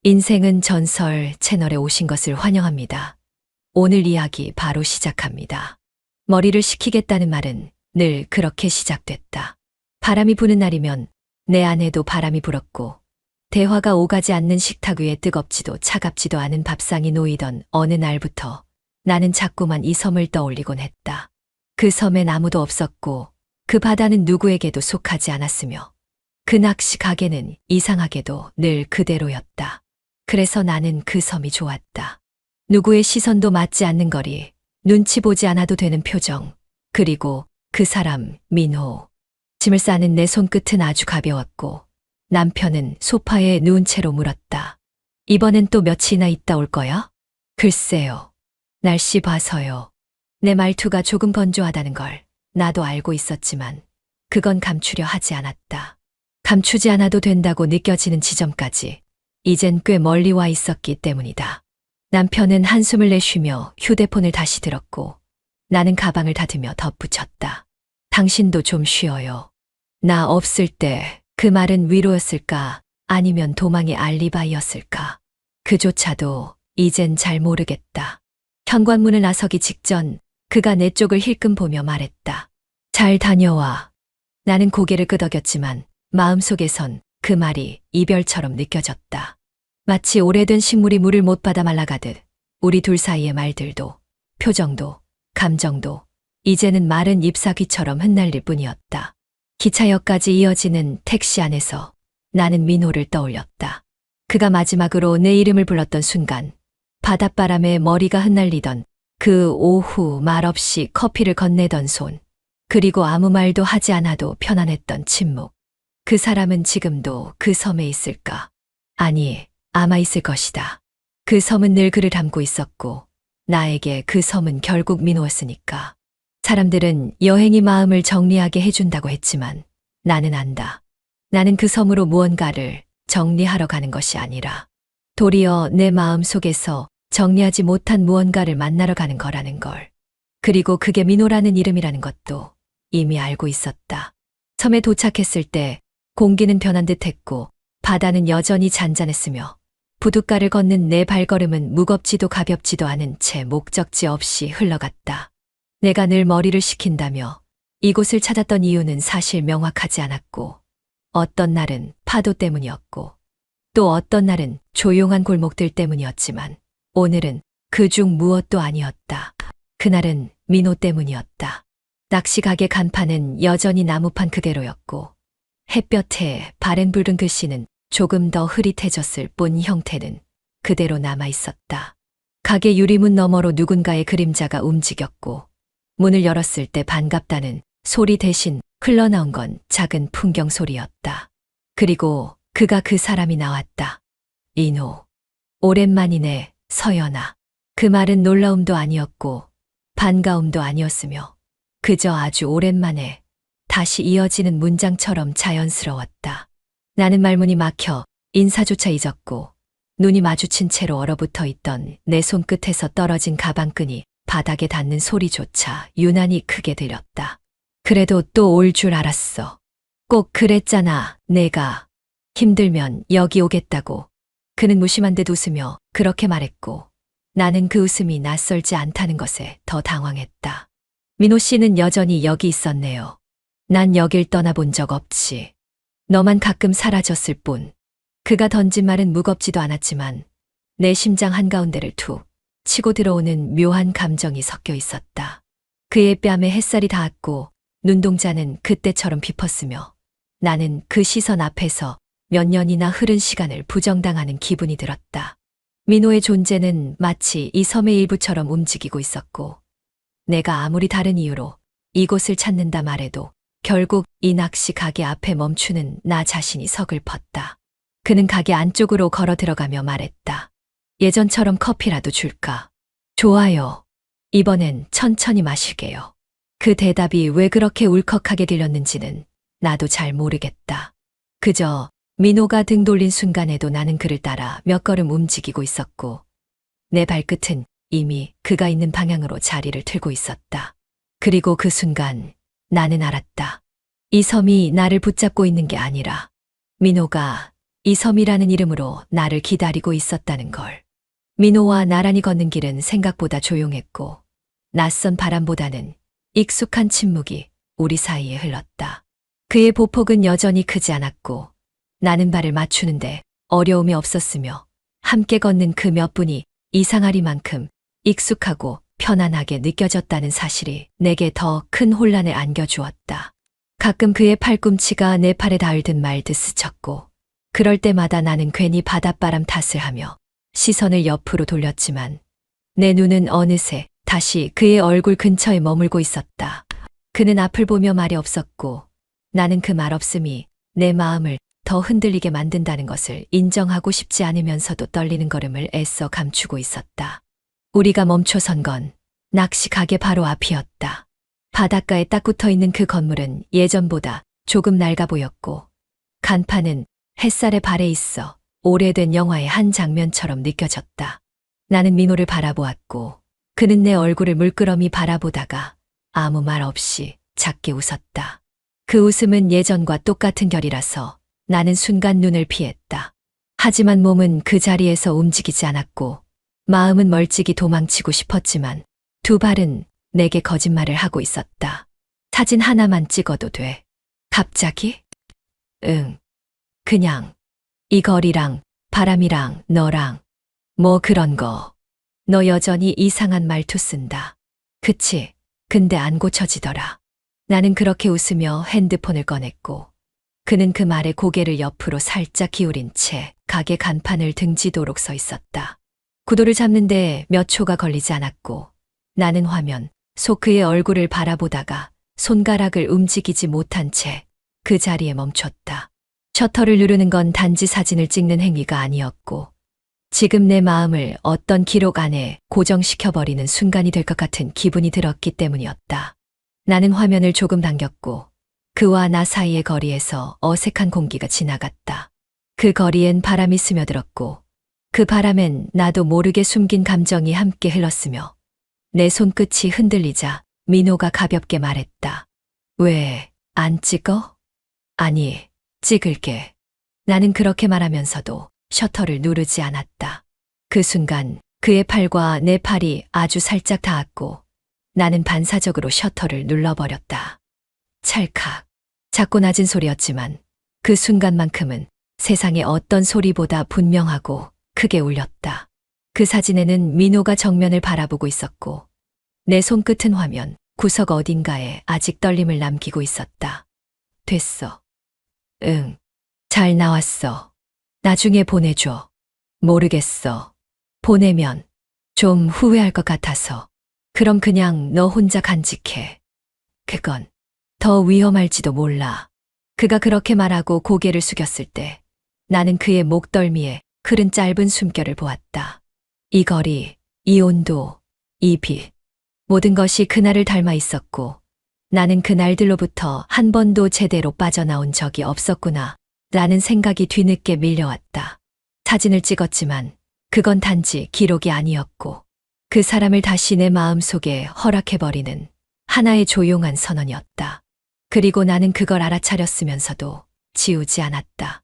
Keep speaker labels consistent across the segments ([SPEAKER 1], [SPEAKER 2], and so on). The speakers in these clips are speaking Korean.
[SPEAKER 1] 인생은 전설 채널에 오신 것을 환영합니다. 오늘 이야기 바로 시작합니다. 머리를 식히겠다는 말은 늘 그렇게 시작됐다. 바람이 부는 날이면 내 안에도 바람이 불었고 대화가 오가지 않는 식탁 위에 뜨겁지도 차갑지도 않은 밥상이 놓이던 어느 날부터 나는 자꾸만 이 섬을 떠올리곤 했다. 그 섬엔 아무도 없었고 그 바다는 누구에게도 속하지 않았으며 그 낚시 가게는 이상하게도 늘 그대로였다. 그래서 나는 그 섬이 좋았다. 누구의 시선도 맞지 않는 거리, 눈치 보지 않아도 되는 표정, 그리고 그 사람, 민호. 짐을 싸는 내 손끝은 아주 가벼웠고 남편은 소파에 누운 채로 물었다. 이번엔 또 며칠이나 있다 올 거야? 글쎄요. 날씨 봐서요. 내 말투가 조금 건조하다는 걸 나도 알고 있었지만 그건 감추려 하지 않았다. 감추지 않아도 된다고 느껴지는 지점까지 이젠 꽤 멀리 와 있었기 때문이다. 남편은 한숨을 내쉬며 휴대폰을 다시 들었고 나는 가방을 닫으며 덧붙였다. 당신도 좀 쉬어요. 나 없을 때 그 말은 위로였을까 아니면 도망의 알리바이였을까. 그조차도 이젠 잘 모르겠다. 현관문을 나서기 직전 그가 내 쪽을 힐끔 보며 말했다. 잘 다녀와. 나는 고개를 끄덕였지만 마음속에선 그 말이 이별처럼 느껴졌다. 마치 오래된 식물이 물을 못 받아 말라가듯 우리 둘 사이의 말들도 표정도 감정도 이제는 마른 잎사귀처럼 흩날릴 뿐이었다. 기차역까지 이어지는 택시 안에서 나는 민호를 떠올렸다. 그가 마지막으로 내 이름을 불렀던 순간 바닷바람에 머리가 흩날리던 그 오후 말없이 커피를 건네던 손 그리고 아무 말도 하지 않아도 편안했던 침묵. 그 사람은 지금도 그 섬에 있을까? 아니, 아마 있을 것이다. 그 섬은 늘 그를 담고 있었고 나에게 그 섬은 결국 민호였으니까. 사람들은 여행이 마음을 정리하게 해준다고 했지만 나는 안다. 나는 그 섬으로 무언가를 정리하러 가는 것이 아니라 도리어 내 마음 속에서 정리하지 못한 무언가를 만나러 가는 거라는 걸. 그리고 그게 민호라는 이름이라는 것도 이미 알고 있었다. 섬에 도착했을 때 공기는 변한 듯했고 바다는 여전히 잔잔했으며 부둣가를 걷는 내 발걸음은 무겁지도 가볍지도 않은 채 목적지 없이 흘러갔다. 내가 늘 머리를 식힌다며 이곳을 찾았던 이유는 사실 명확하지 않았고 어떤 날은 파도 때문이었고 또 어떤 날은 조용한 골목들 때문이었지만 오늘은 그중 무엇도 아니었다. 그날은 민호 때문이었다. 낚시가게 간판은 여전히 나무판 그대로였고 햇볕에 바랜 붉은 글씨는 조금 더 흐릿해졌을 뿐 형태는 그대로 남아 있었다. 가게 유리문 너머로 누군가의 그림자가 움직였고 문을 열었을 때 반갑다는 소리 대신 흘러나온 건 작은 풍경 소리였다. 그리고 그가 그 사람이 나왔다. 인호. 오랜만이네, 서연아. 그 말은 놀라움도 아니었고 반가움도 아니었으며 그저 아주 오랜만에 다시 이어지는 문장처럼 자연스러웠다. 나는 말문이 막혀 인사조차 잊었고 눈이 마주친 채로 얼어붙어 있던 내 손끝에서 떨어진 가방끈이 바닥에 닿는 소리조차 유난히 크게 들렸다. 그래도 또 올 줄 알았어. 꼭 그랬잖아, 내가. 힘들면 여기 오겠다고. 그는 무심한 듯 웃으며 그렇게 말했고 나는 그 웃음이 낯설지 않다는 것에 더 당황했다. 민호 씨는 여전히 여기 있었네요. 난 여길 떠나본 적 없지. 너만 가끔 사라졌을 뿐. 그가 던진 말은 무겁지도 않았지만 내 심장 한가운데를 툭 치고 들어오는 묘한 감정이 섞여 있었다. 그의 뺨에 햇살이 닿았고 눈동자는 그때처럼 깊었으며 나는 그 시선 앞에서 몇 년이나 흐른 시간을 부정당하는 기분이 들었다. 민호의 존재는 마치 이 섬의 일부처럼 움직이고 있었고 내가 아무리 다른 이유로 이곳을 찾는다 말해도 결국 이 낚시 가게 앞에 멈추는 나 자신이 서글펐다. 그는 가게 안쪽으로 걸어 들어가며 말했다. 예전처럼 커피라도 줄까? 좋아요. 이번엔 천천히 마실게요. 그 대답이 왜 그렇게 울컥하게 들렸는지는 나도 잘 모르겠다. 그저 민호가 등 돌린 순간에도 나는 그를 따라 몇 걸음 움직이고 있었고 내 발끝은 이미 그가 있는 방향으로 자리를 틀고 있었다. 그리고 그 순간 나는 알았다. 이 섬이 나를 붙잡고 있는 게 아니라 민호가 이섬이라는 이름으로 나를 기다리고 있었다는 걸. 민호와 나란히 걷는 길은 생각보다 조용했고 낯선 바람보다는 익숙한 침묵이 우리 사이에 흘렀다. 그의 보폭은 여전히 크지 않았고 나는 발을 맞추는데 어려움이 없었으며 함께 걷는 그 몇 분이 이상하리만큼 익숙하고 편안하게 느껴졌다는 사실이 내게 더 큰 혼란을 안겨주었다. 가끔 그의 팔꿈치가 내 팔에 닿을 듯 말 듯 스쳤고 그럴 때마다 나는 괜히 바닷바람 탓을 하며 시선을 옆으로 돌렸지만 내 눈은 어느새 다시 그의 얼굴 근처에 머물고 있었다. 그는 앞을 보며 말이 없었고 나는 그 말없음이 내 마음을 더 흔들리게 만든다는 것을 인정하고 싶지 않으면서도 떨리는 걸음을 애써 감추고 있었다. 우리가 멈춰선 건 낚시 가게 바로 앞이었다. 바닷가에 딱 붙어 있는 그 건물은 예전보다 조금 낡아 보였고 간판은 햇살에 발해 있어 오래된 영화의 한 장면처럼 느껴졌다. 나는 민호를 바라보았고 그는 내 얼굴을 물끄러미 바라보다가 아무 말 없이 작게 웃었다. 그 웃음은 예전과 똑같은 결이라서 나는 순간 눈을 피했다. 하지만 몸은 그 자리에서 움직이지 않았고 마음은 멀찍이 도망치고 싶었지만 두 발은 내게 거짓말을 하고 있었다. 사진 하나만 찍어도 돼. 갑자기? 응. 그냥 이 거리랑 바람이랑 너랑 뭐 그런 거. 너 여전히 이상한 말투 쓴다. 그치? 근데 안 고쳐지더라. 나는 그렇게 웃으며 핸드폰을 꺼냈고 그는 그 말에 고개를 옆으로 살짝 기울인 채 가게 간판을 등지도록 서 있었다. 구도를 잡는데 몇 초가 걸리지 않았고 나는 화면 속 그의 얼굴을 바라보다가 손가락을 움직이지 못한 채 그 자리에 멈췄다. 셔터를 누르는 건 단지 사진을 찍는 행위가 아니었고 지금 내 마음을 어떤 기록 안에 고정시켜버리는 순간이 될 것 같은 기분이 들었기 때문이었다. 나는 화면을 조금 당겼고 그와 나 사이의 거리에서 어색한 공기가 지나갔다. 그 거리엔 바람이 스며들었고 그 바람엔 나도 모르게 숨긴 감정이 함께 흘렀으며 내 손끝이 흔들리자 민호가 가볍게 말했다. 왜 안 찍어? 아니, 찍을게. 나는 그렇게 말하면서도 셔터를 누르지 않았다. 그 순간 그의 팔과 내 팔이 아주 살짝 닿았고 나는 반사적으로 셔터를 눌러버렸다. 찰칵. 작고 낮은 소리였지만 그 순간만큼은 세상의 어떤 소리보다 분명하고 크게 울렸다. 그 사진에는 민호가 정면을 바라보고 있었고 내 손끝은 화면 구석 어딘가에 아직 떨림을 남기고 있었다. 됐어. 응. 잘 나왔어. 나중에 보내줘. 모르겠어. 보내면 좀 후회할 것 같아서. 그럼 그냥 너 혼자 간직해. 그건 더 위험할지도 몰라. 그가 그렇게 말하고 고개를 숙였을 때 나는 그의 목덜미에 흐른 짧은 숨결을 보았다. 이 거리, 이 온도, 이 빛. 모든 것이 그날을 닮아 있었고 나는 그날들로부터 한 번도 제대로 빠져나온 적이 없었구나 라는 생각이 뒤늦게 밀려왔다. 사진을 찍었지만 그건 단지 기록이 아니었고 그 사람을 다시 내 마음속에 허락해버리는 하나의 조용한 선언이었다. 그리고 나는 그걸 알아차렸으면서도 지우지 않았다.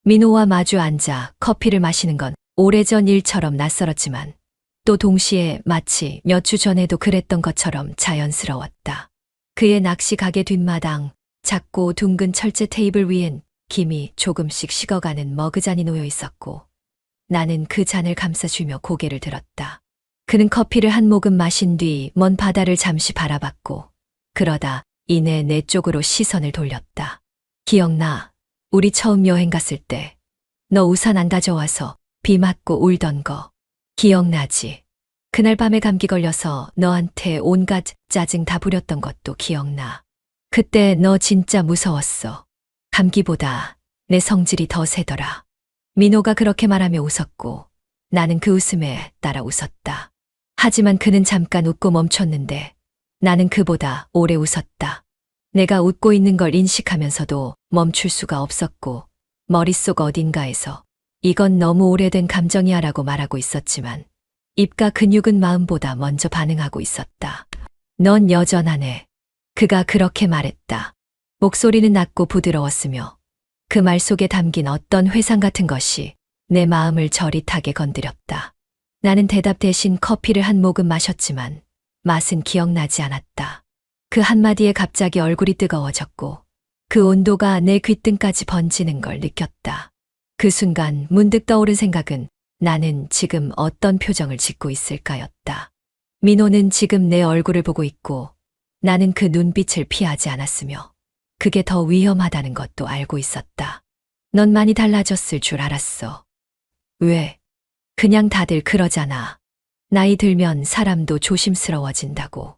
[SPEAKER 1] 민호와 마주 앉아 커피를 마시는 건 오래전 일처럼 낯설었지만 또 동시에 마치 몇 주 전에도 그랬던 것처럼 자연스러웠다. 그의 낚시 가게 뒷마당, 작고 둥근 철제 테이블 위엔 김이 조금씩 식어가는 머그잔이 놓여 있었고 나는 그 잔을 감싸주며 고개를 들었다. 그는 커피를 한 모금 마신 뒤 먼 바다를 잠시 바라봤고 그러다 이내 내 쪽으로 시선을 돌렸다. 기억나? 우리 처음 여행 갔을 때 너 우산 안 가져와서 비 맞고 울던 거. 기억나지? 그날 밤에 감기 걸려서 너한테 온갖 짜증 다 부렸던 것도 기억나. 그때 너 진짜 무서웠어. 감기보다 내 성질이 더 세더라. 민호가 그렇게 말하며 웃었고 나는 그 웃음에 따라 웃었다. 하지만 그는 잠깐 웃고 멈췄는데 나는 그보다 오래 웃었다. 내가 웃고 있는 걸 인식하면서도 멈출 수가 없었고 머릿속 어딘가에서 이건 너무 오래된 감정이야 라고 말하고 있었지만 입과 근육은 마음보다 먼저 반응하고 있었다. 넌 여전하네. 그가 그렇게 말했다. 목소리는 낮고 부드러웠으며 그 말 속에 담긴 어떤 회상 같은 것이 내 마음을 저릿하게 건드렸다. 나는 대답 대신 커피를 한 모금 마셨지만 맛은 기억나지 않았다. 그 한마디에 갑자기 얼굴이 뜨거워졌고 그 온도가 내 귓등까지 번지는 걸 느꼈다. 그 순간 문득 떠오른 생각은 나는 지금 어떤 표정을 짓고 있을까였다. 민호는 지금 내 얼굴을 보고 있고 나는 그 눈빛을 피하지 않았으며 그게 더 위험하다는 것도 알고 있었다. 넌 많이 달라졌을 줄 알았어. 왜? 그냥 다들 그러잖아. 나이 들면 사람도 조심스러워진다고.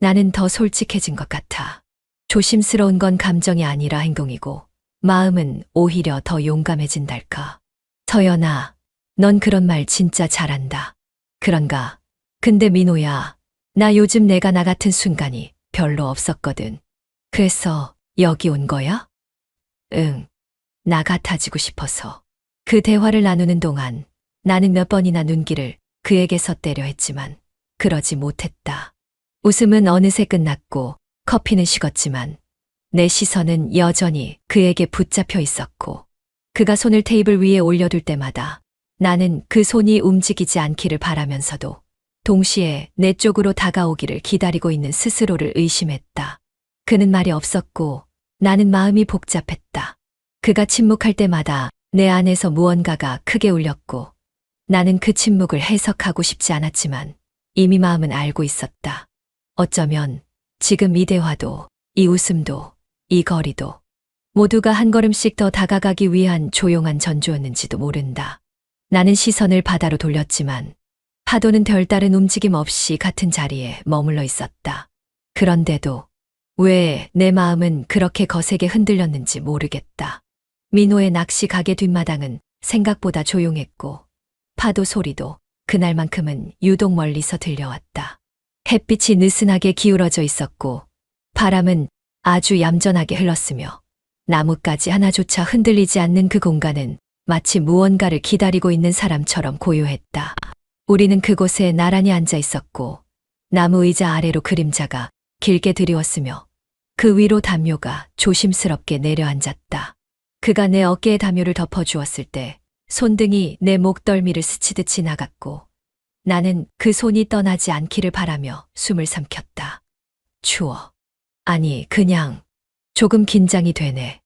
[SPEAKER 1] 나는 더 솔직해진 것 같아. 조심스러운 건 감정이 아니라 행동이고 마음은 오히려 더 용감해진달까. 서연아, 넌 그런 말 진짜 잘한다. 그런가? 근데 민호야, 나 요즘 내가 나 같은 순간이 별로 없었거든. 그래서 여기 온 거야? 응, 나 같아지고 싶어서. 그 대화를 나누는 동안 나는 몇 번이나 눈길을 그에게서 떼려 했지만 그러지 못했다. 웃음은 어느새 끝났고 커피는 식었지만 내 시선은 여전히 그에게 붙잡혀 있었고 그가 손을 테이블 위에 올려둘 때마다 나는 그 손이 움직이지 않기를 바라면서도 동시에 내 쪽으로 다가오기를 기다리고 있는 스스로를 의심했다. 그는 말이 없었고 나는 마음이 복잡했다. 그가 침묵할 때마다 내 안에서 무언가가 크게 울렸고 나는 그 침묵을 해석하고 싶지 않았지만 이미 마음은 알고 있었다. 어쩌면 지금 이 대화도, 이 웃음도, 이 거리도 모두가 한 걸음씩 더 다가가기 위한 조용한 전조였는지도 모른다. 나는 시선을 바다로 돌렸지만 파도는 별다른 움직임 없이 같은 자리에 머물러 있었다. 그런데도 왜 내 마음은 그렇게 거세게 흔들렸는지 모르겠다. 민호의 낚시 가게 뒷마당은 생각보다 조용했고 파도 소리도 그날만큼은 유독 멀리서 들려왔다. 햇빛이 느슨하게 기울어져 있었고 바람은 아주 얌전하게 흘렀으며 나뭇가지 하나조차 흔들리지 않는 그 공간은 마치 무언가를 기다리고 있는 사람처럼 고요했다. 우리는 그곳에 나란히 앉아 있었고 나무 의자 아래로 그림자가 길게 드리웠으며 그 위로 담요가 조심스럽게 내려앉았다. 그가 내 어깨에 담요를 덮어주었을 때 손등이 내 목덜미를 스치듯 지나갔고 나는 그 손이 떠나지 않기를 바라며 숨을 삼켰다. 추워. 아니, 그냥 조금 긴장이 되네.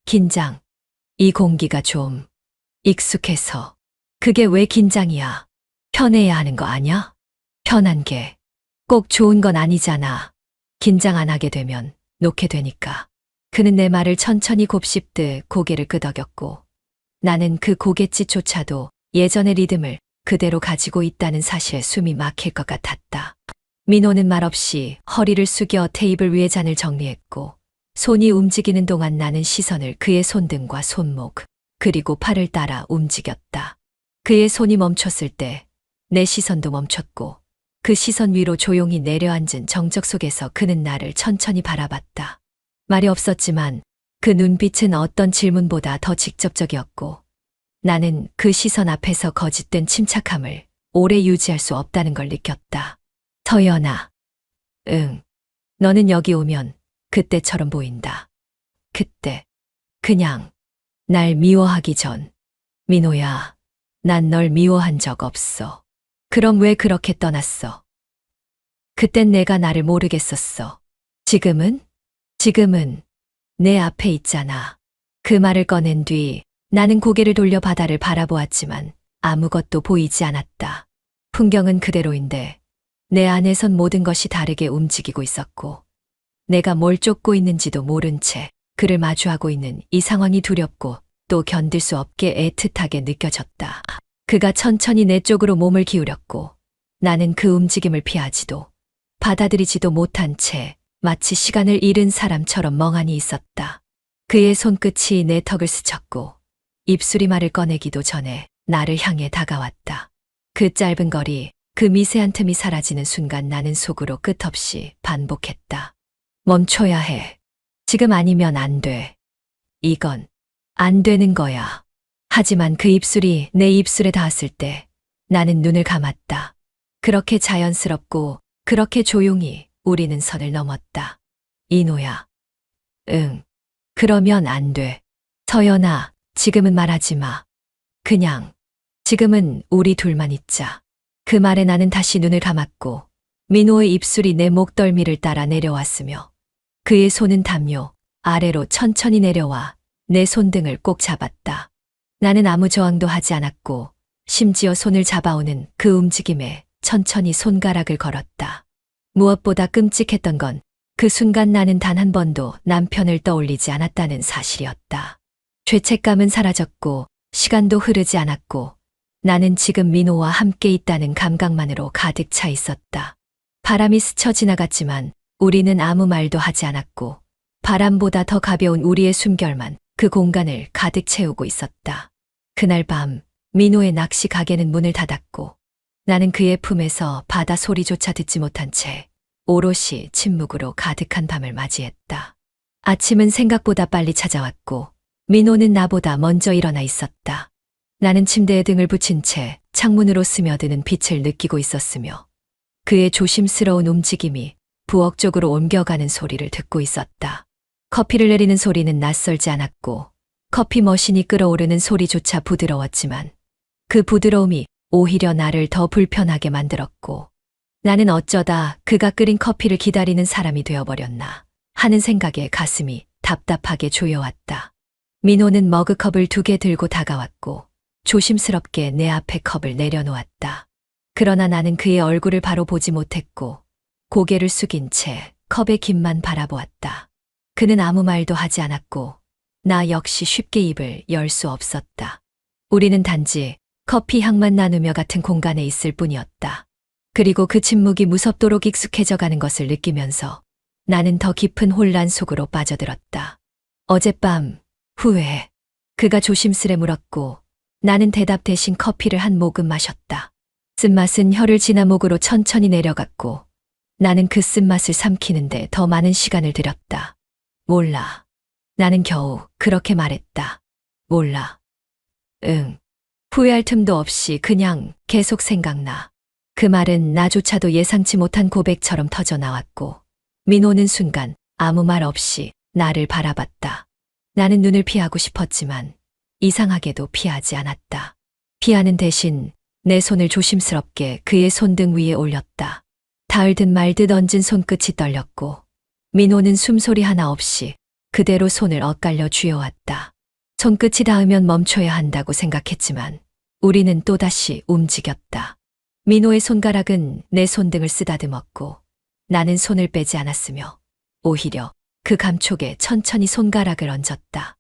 [SPEAKER 1] 긴장. 이 공기가 좀 익숙해서. 그게 왜 긴장이야? 편해야 하는 거 아냐? 편한 게 꼭 좋은 건 아니잖아. 긴장 안 하게 되면 놓게 되니까. 그는 내 말을 천천히 곱씹듯 고개를 끄덕였고 나는 그 고갯짓조차도 예전의 리듬을 그대로 가지고 있다는 사실에 숨이 막힐 것 같았다. 민호는 말없이 허리를 숙여 테이블 위에 잔을 정리했고 손이 움직이는 동안 나는 시선을 그의 손등과 손목 그리고 팔을 따라 움직였다. 그의 손이 멈췄을 때 내 시선도 멈췄고 그 시선 위로 조용히 내려앉은 정적 속에서 그는 나를 천천히 바라봤다. 말이 없었지만 그 눈빛은 어떤 질문보다 더 직접적이었고 나는 그 시선 앞에서 거짓된 침착함을 오래 유지할 수 없다는 걸 느꼈다. 서연아. 응. 너는 여기 오면 그때처럼 보인다. 그때. 그냥 날 미워하기 전. 민호야, 난 널 미워한 적 없어. 그럼 왜 그렇게 떠났어? 그땐 내가 나를 모르겠었어. 지금은? 지금은 내 앞에 있잖아. 그 말을 꺼낸 뒤 나는 고개를 돌려 바다를 바라보았지만 아무것도 보이지 않았다. 풍경은 그대로인데 내 안에선 모든 것이 다르게 움직이고 있었고 내가 뭘 쫓고 있는지도 모른 채 그를 마주하고 있는 이 상황이 두렵고 또 견딜 수 없게 애틋하게 느껴졌다. 그가 천천히 내 쪽으로 몸을 기울였고 나는 그 움직임을 피하지도 받아들이지도 못한 채 마치 시간을 잃은 사람처럼 멍하니 있었다. 그의 손끝이 내 턱을 스쳤고 입술이 말을 꺼내기도 전에 나를 향해 다가왔다. 그 짧은 거리, 그 미세한 틈이 사라지는 순간 나는 속으로 끝없이 반복했다. 멈춰야 해. 지금 아니면 안 돼. 이건 안 되는 거야. 하지만 그 입술이 내 입술에 닿았을 때 나는 눈을 감았다. 그렇게 자연스럽고 그렇게 조용히 우리는 선을 넘었다. 이노야. 응. 그러면 안 돼. 서연아, 지금은 말하지 마. 그냥, 지금은 우리 둘만 있자. 그 말에 나는 다시 눈을 감았고, 민호의 입술이 내 목덜미를 따라 내려왔으며, 그의 손은 담요 아래로 천천히 내려와 내 손등을 꼭 잡았다. 나는 아무 저항도 하지 않았고, 심지어 손을 잡아오는 그 움직임에 천천히 손가락을 걸었다. 무엇보다 끔찍했던 건 그 순간 나는 단 한 번도 남편을 떠올리지 않았다는 사실이었다. 죄책감은 사라졌고 시간도 흐르지 않았고 나는 지금 민호와 함께 있다는 감각만으로 가득 차 있었다. 바람이 스쳐 지나갔지만 우리는 아무 말도 하지 않았고 바람보다 더 가벼운 우리의 숨결만 그 공간을 가득 채우고 있었다. 그날 밤 민호의 낚시 가게는 문을 닫았고 나는 그의 품에서 바다 소리조차 듣지 못한 채 오롯이 침묵으로 가득한 밤을 맞이했다. 아침은 생각보다 빨리 찾아왔고 민호는 나보다 먼저 일어나 있었다. 나는 침대에 등을 붙인 채 창문으로 스며드는 빛을 느끼고 있었으며 그의 조심스러운 움직임이 부엌 쪽으로 옮겨가는 소리를 듣고 있었다. 커피를 내리는 소리는 낯설지 않았고 커피 머신이 끓어오르는 소리조차 부드러웠지만 그 부드러움이 오히려 나를 더 불편하게 만들었고 나는 어쩌다 그가 끓인 커피를 기다리는 사람이 되어버렸나 하는 생각에 가슴이 답답하게 조여왔다. 민호는 머그컵을 2개 들고 다가왔고 조심스럽게 내 앞에 컵을 내려놓았다. 그러나 나는 그의 얼굴을 바로 보지 못했고 고개를 숙인 채 컵의 김만 바라보았다. 그는 아무 말도 하지 않았고 나 역시 쉽게 입을 열 수 없었다. 우리는 단지 커피 향만 나누며 같은 공간에 있을 뿐이었다. 그리고 그 침묵이 무섭도록 익숙해져 가는 것을 느끼면서 나는 더 깊은 혼란 속으로 빠져들었다. 어젯밤 후에 그가 조심스레 물었고 나는 대답 대신 커피를 한 모금 마셨다. 쓴맛은 혀를 지나 목으로 천천히 내려갔고 나는 그 쓴맛을 삼키는데 더 많은 시간을 들였다. 몰라. 나는 겨우 그렇게 말했다. 몰라. 응. 후회할 틈도 없이 그냥 계속 생각나. 그 말은 나조차도 예상치 못한 고백처럼 터져 나왔고 민호는 순간 아무 말 없이 나를 바라봤다. 나는 눈을 피하고 싶었지만 이상하게도 피하지 않았다. 피하는 대신 내 손을 조심스럽게 그의 손등 위에 올렸다. 닿을 듯 말 듯 얹은 손끝이 떨렸고 민호는 숨소리 하나 없이 그대로 손을 엇갈려 쥐어왔다. 손끝이 닿으면 멈춰야 한다고 생각했지만 우리는 또다시 움직였다. 민호의 손가락은 내 손등을 쓰다듬었고 나는 손을 빼지 않았으며 오히려 그 감촉에 천천히 손가락을 얹었다.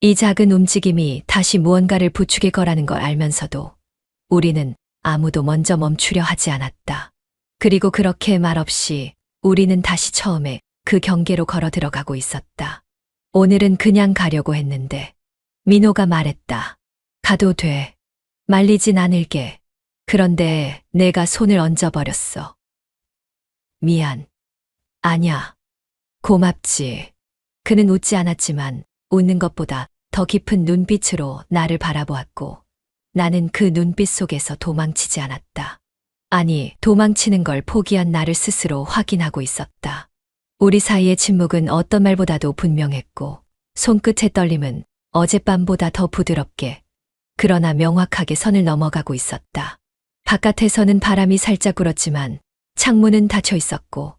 [SPEAKER 1] 이 작은 움직임이 다시 무언가를 부추길 거라는 걸 알면서도 우리는 아무도 먼저 멈추려 하지 않았다. 그리고 그렇게 말없이 우리는 다시 처음에 그 경계로 걸어 들어가고 있었다. 오늘은 그냥 가려고 했는데 민호가 말했다. 가도 돼. 말리진 않을게. 그런데 내가 손을 얹어버렸어. 미안. 아냐. 고맙지. 그는 웃지 않았지만 웃는 것보다 더 깊은 눈빛으로 나를 바라보았고 나는 그 눈빛 속에서 도망치지 않았다. 아니, 도망치는 걸 포기한 나를 스스로 확인하고 있었다. 우리 사이의 침묵은 어떤 말보다도 분명했고 손끝의 떨림은 어젯밤보다 더 부드럽게 그러나 명확하게 선을 넘어가고 있었다. 바깥에서는 바람이 살짝 불었지만 창문은 닫혀 있었고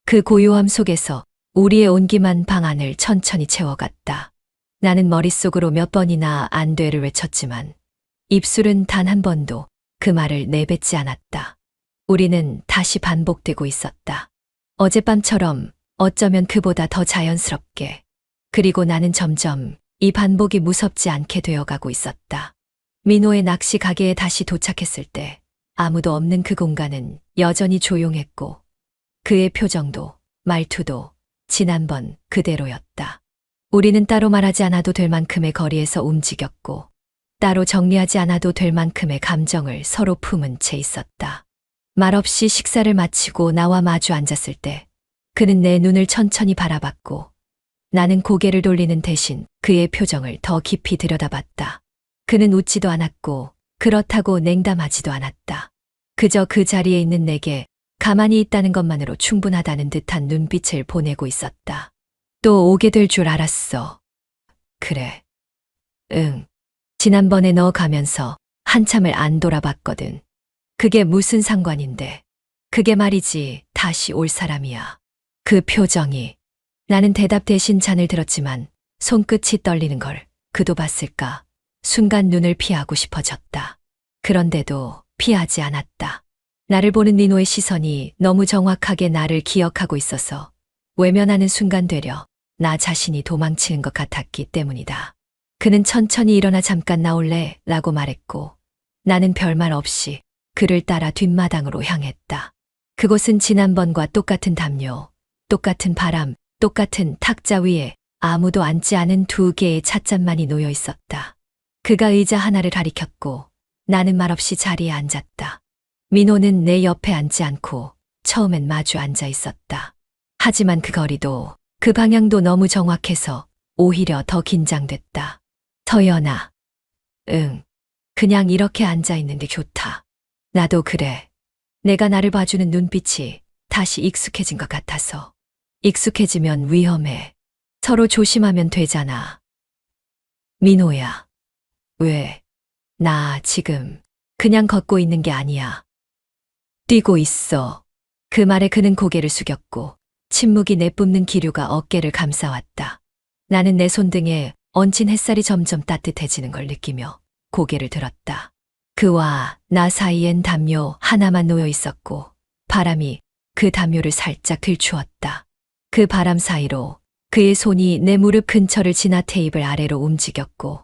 [SPEAKER 1] 그 고요함 속에서 우리의 온기만 방 안을 천천히 채워갔다. 나는 머릿속으로 몇 번이나 안 돼를 외쳤지만 입술은 단 한 번도 그 말을 내뱉지 않았다. 우리는 다시 반복되고 있었다. 어젯밤처럼 어쩌면 그보다 더 자연스럽게. 그리고 나는 점점 이 반복이 무섭지 않게 되어가고 있었다. 민호의 낚시 가게에 다시 도착했을 때 아무도 없는 그 공간은 여전히 조용했고 그의 표정도 말투도 지난번 그대로였다. 우리는 따로 말하지 않아도 될 만큼의 거리에서 움직였고 따로 정리하지 않아도 될 만큼의 감정을 서로 품은 채 있었다. 말없이 식사를 마치고 나와 마주 앉았을 때 그는 내 눈을 천천히 바라봤고 나는 고개를 돌리는 대신 그의 표정을 더 깊이 들여다봤다. 그는 웃지도 않았고 그렇다고 냉담하지도 않았다. 그저 그 자리에 있는 내게 가만히 있다는 것만으로 충분하다는 듯한 눈빛을 보내고 있었다. 또 오게 될 줄 알았어. 그래. 응. 지난번에 너 가면서 한참을 안 돌아봤거든. 그게 무슨 상관인데. 그게 말이지 다시 올 사람이야. 그 표정이. 나는 대답 대신 잔을 들었지만 손끝이 떨리는 걸 그도 봤을까. 순간 눈을 피하고 싶어졌다. 그런데도 피하지 않았다. 나를 보는 민호의 시선이 너무 정확하게 나를 기억하고 있어서 외면하는 순간 되려 나 자신이 도망치는 것 같았기 때문이다. 그는 천천히 일어나 잠깐 나올래? 라고 말했고 나는 별말 없이 그를 따라 뒷마당으로 향했다. 그곳은 지난번과 똑같은 담요, 똑같은 바람, 똑같은 탁자 위에 아무도 앉지 않은 두 개의 찻잔만이 놓여 있었다. 그가 의자 하나를 가리켰고 나는 말없이 자리에 앉았다. 민호는 내 옆에 앉지 않고 처음엔 마주 앉아 있었다. 하지만 그 거리도 그 방향도 너무 정확해서 오히려 더 긴장됐다. 서연아. 응. 그냥 이렇게 앉아 있는 게 좋다. 나도 그래. 내가 나를 봐주는 눈빛이 다시 익숙해진 것 같아서. 익숙해지면 위험해. 서로 조심하면 되잖아. 민호야. 왜? 나 지금 그냥 걷고 있는 게 아니야. 뛰고 있어. 그 말에 그는 고개를 숙였고 침묵이 내뿜는 기류가 어깨를 감싸왔다. 나는 내 손등에 얹힌 햇살이 점점 따뜻해지는 걸 느끼며 고개를 들었다. 그와 나 사이엔 담요 하나만 놓여 있었고 바람이 그 담요를 살짝 들추었다. 그 바람 사이로 그의 손이 내 무릎 근처를 지나 테이블 아래로 움직였고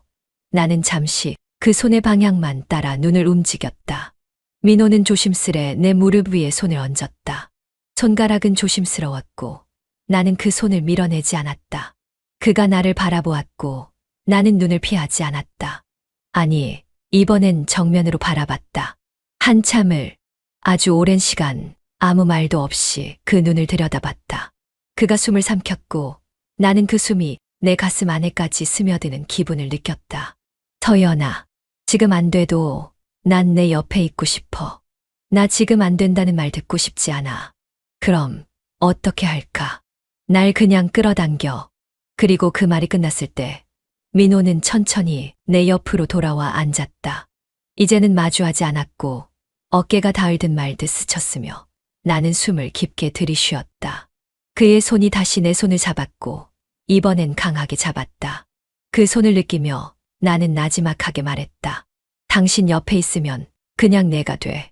[SPEAKER 1] 나는 잠시 그 손의 방향만 따라 눈을 움직였다. 민호는 조심스레 내 무릎 위에 손을 얹었다. 손가락은 조심스러웠고 나는 그 손을 밀어내지 않았다. 그가 나를 바라보았고 나는 눈을 피하지 않았다. 아니, 이번엔 정면으로 바라봤다. 한참을, 아주 오랜 시간 아무 말도 없이 그 눈을 들여다봤다. 그가 숨을 삼켰고 나는 그 숨이 내 가슴 안에까지 스며드는 기분을 느꼈다. 서연아, 지금 안 돼도 난 내 옆에 있고 싶어. 나 지금 안 된다는 말 듣고 싶지 않아. 그럼 어떻게 할까? 날 그냥 끌어당겨. 그리고 그 말이 끝났을 때 민호는 천천히 내 옆으로 돌아와 앉았다. 이제는 마주하지 않았고 어깨가 닿을 듯 말 듯 스쳤으며 나는 숨을 깊게 들이쉬었다. 그의 손이 다시 내 손을 잡았고 이번엔 강하게 잡았다. 그 손을 느끼며 나는 나지막하게 말했다. 당신 옆에 있으면 그냥 내가 돼.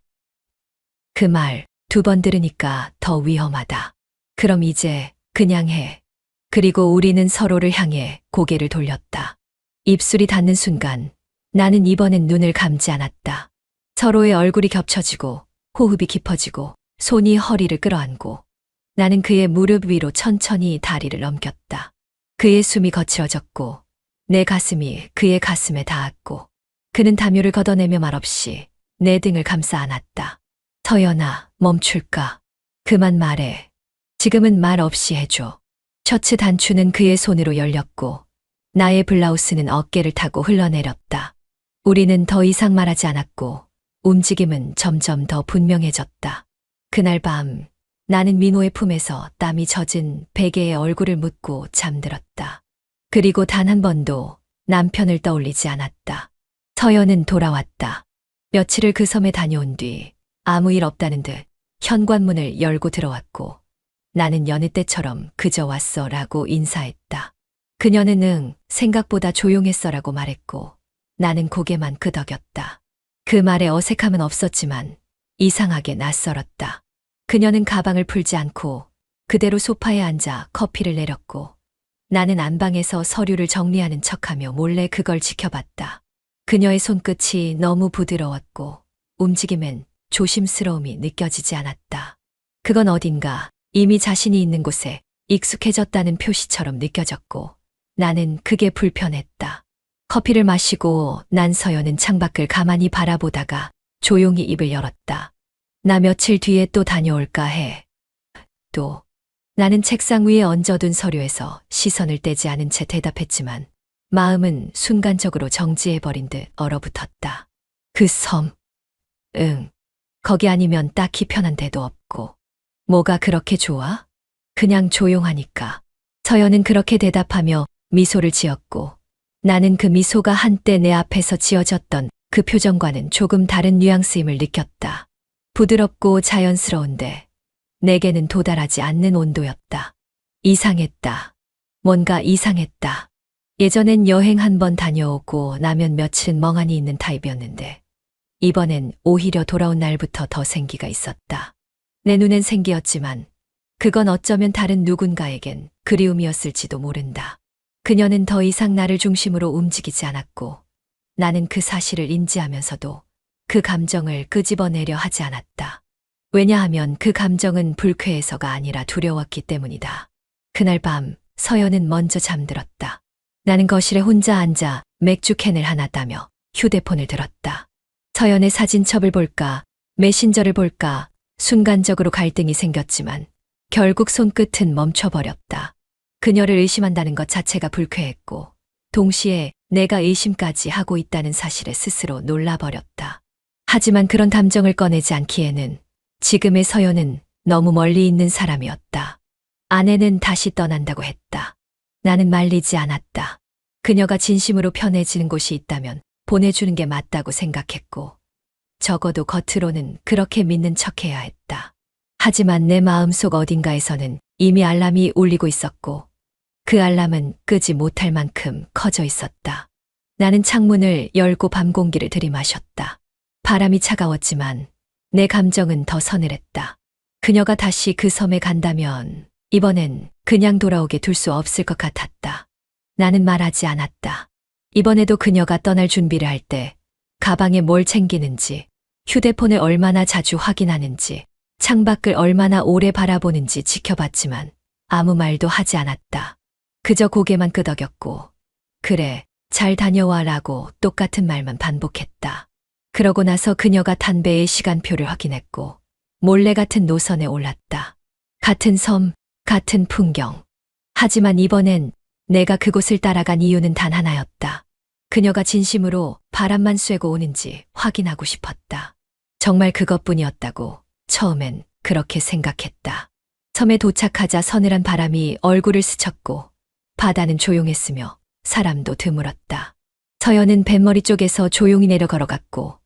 [SPEAKER 1] 그 말 2번 들으니까 더 위험하다. 그럼 이제 그냥 해. 그리고 우리는 서로를 향해 고개를 돌렸다. 입술이 닿는 순간 나는 이번엔 눈을 감지 않았다. 서로의 얼굴이 겹쳐지고 호흡이 깊어지고 손이 허리를 끌어안고 나는 그의 무릎 위로 천천히 다리를 넘겼다. 그의 숨이 거칠어졌고 내 가슴이 그의 가슴에 닿았고 그는 담요를 걷어내며 말없이 내 등을 감싸 안았다. 서연아, 멈출까? 그만 말해. 지금은 말 없이 해줘. 셔츠 단추는 그의 손으로 열렸고 나의 블라우스는 어깨를 타고 흘러내렸다. 우리는 더 이상 말하지 않았고 움직임은 점점 더 분명해졌다. 그날 밤 나는 민호의 품에서 땀이 젖은 베개에 얼굴을 묻고 잠들었다. 그리고 단 한 번도 남편을 떠올리지 않았다. 서연은 돌아왔다. 며칠을 그 섬에 다녀온 뒤 아무 일 없다는 듯 현관문을 열고 들어왔고 나는 여느 때처럼 그저 왔어 라고 인사했다. 그녀는 응, 생각보다 조용했어 라고 말했고 나는 고개만 끄덕였다. 그 말에 어색함은 없었지만 이상하게 낯설었다. 그녀는 가방을 풀지 않고 그대로 소파에 앉아 커피를 내렸고 나는 안방에서 서류를 정리하는 척하며 몰래 그걸 지켜봤다. 그녀의 손끝이 너무 부드러웠고 움직임엔 조심스러움이 느껴지지 않았다. 그건 어딘가 이미 자신이 있는 곳에 익숙해졌다는 표시처럼 느껴졌고 나는 그게 불편했다. 커피를 마시고 난 서연은 창밖을 가만히 바라보다가 조용히 입을 열었다. 나 며칠 뒤에 또 다녀올까 해. 또 나는 책상 위에 얹어둔 서류에서 시선을 떼지 않은 채 대답했지만 마음은 순간적으로 정지해버린 듯 얼어붙었다. 그 섬. 응. 거기 아니면 딱히 편한 데도 없고. 뭐가 그렇게 좋아? 그냥 조용하니까. 서연은 그렇게 대답하며 미소를 지었고 나는 그 미소가 한때 내 앞에서 지어졌던 그 표정과는 조금 다른 뉘앙스임을 느꼈다. 부드럽고 자연스러운데 내게는 도달하지 않는 온도였다. 이상했다. 뭔가 이상했다. 예전엔 여행 한 번 다녀오고 나면 며칠은 멍하니 있는 타입이었는데 이번엔 오히려 돌아온 날부터 더 생기가 있었다. 내 눈엔 생기였지만 그건 어쩌면 다른 누군가에겐 그리움이었을지도 모른다. 그녀는 더 이상 나를 중심으로 움직이지 않았고 나는 그 사실을 인지하면서도 그 감정을 끄집어내려 하지 않았다. 왜냐하면 그 감정은 불쾌해서가 아니라 두려웠기 때문이다. 그날 밤 서연은 먼저 잠들었다. 나는 거실에 혼자 앉아 맥주캔을 하나 따며 휴대폰을 들었다. 서연의 사진첩을 볼까, 메신저를 볼까, 순간적으로 갈등이 생겼지만 결국 손끝은 멈춰버렸다. 그녀를 의심한다는 것 자체가 불쾌했고 동시에 내가 의심까지 하고 있다는 사실에 스스로 놀라버렸다. 하지만 그런 감정을 꺼내지 않기에는 지금의 서연은 너무 멀리 있는 사람이었다. 아내는 다시 떠난다고 했다. 나는 말리지 않았다. 그녀가 진심으로 편해지는 곳이 있다면 보내주는 게 맞다고 생각했고 적어도 겉으로는 그렇게 믿는 척해야 했다. 하지만 내 마음속 어딘가에서는 이미 알람이 울리고 있었고 그 알람은 끄지 못할 만큼 커져 있었다. 나는 창문을 열고 밤 공기를 들이마셨다. 바람이 차가웠지만 내 감정은 더 서늘했다. 그녀가 다시 그 섬에 간다면 이번엔 그냥 돌아오게 둘 수 없을 것 같았다. 나는 말하지 않았다. 이번에도 그녀가 떠날 준비를 할 때 가방에 뭘 챙기는지, 휴대폰을 얼마나 자주 확인하는지, 창밖을 얼마나 오래 바라보는지 지켜봤지만 아무 말도 하지 않았다. 그저 고개만 끄덕였고 그래, 잘 다녀와라고 똑같은 말만 반복했다. 그러고 나서 그녀가 탄 배의 시간표를 확인했고 몰래 같은 노선에 올랐다. 같은 섬, 같은 풍경. 하지만 이번엔 내가 그곳을 따라간 이유는 단 하나였다. 그녀가 진심으로 바람만 쐬고 오는지 확인하고 싶었다. 정말 그것뿐이었다고 처음엔 그렇게 생각했다. 섬에 도착하자 서늘한 바람이 얼굴을 스쳤고 바다는 조용했으며 사람도 드물었다. 서연은 뱃머리 쪽에서 조용히 내려 걸어갔고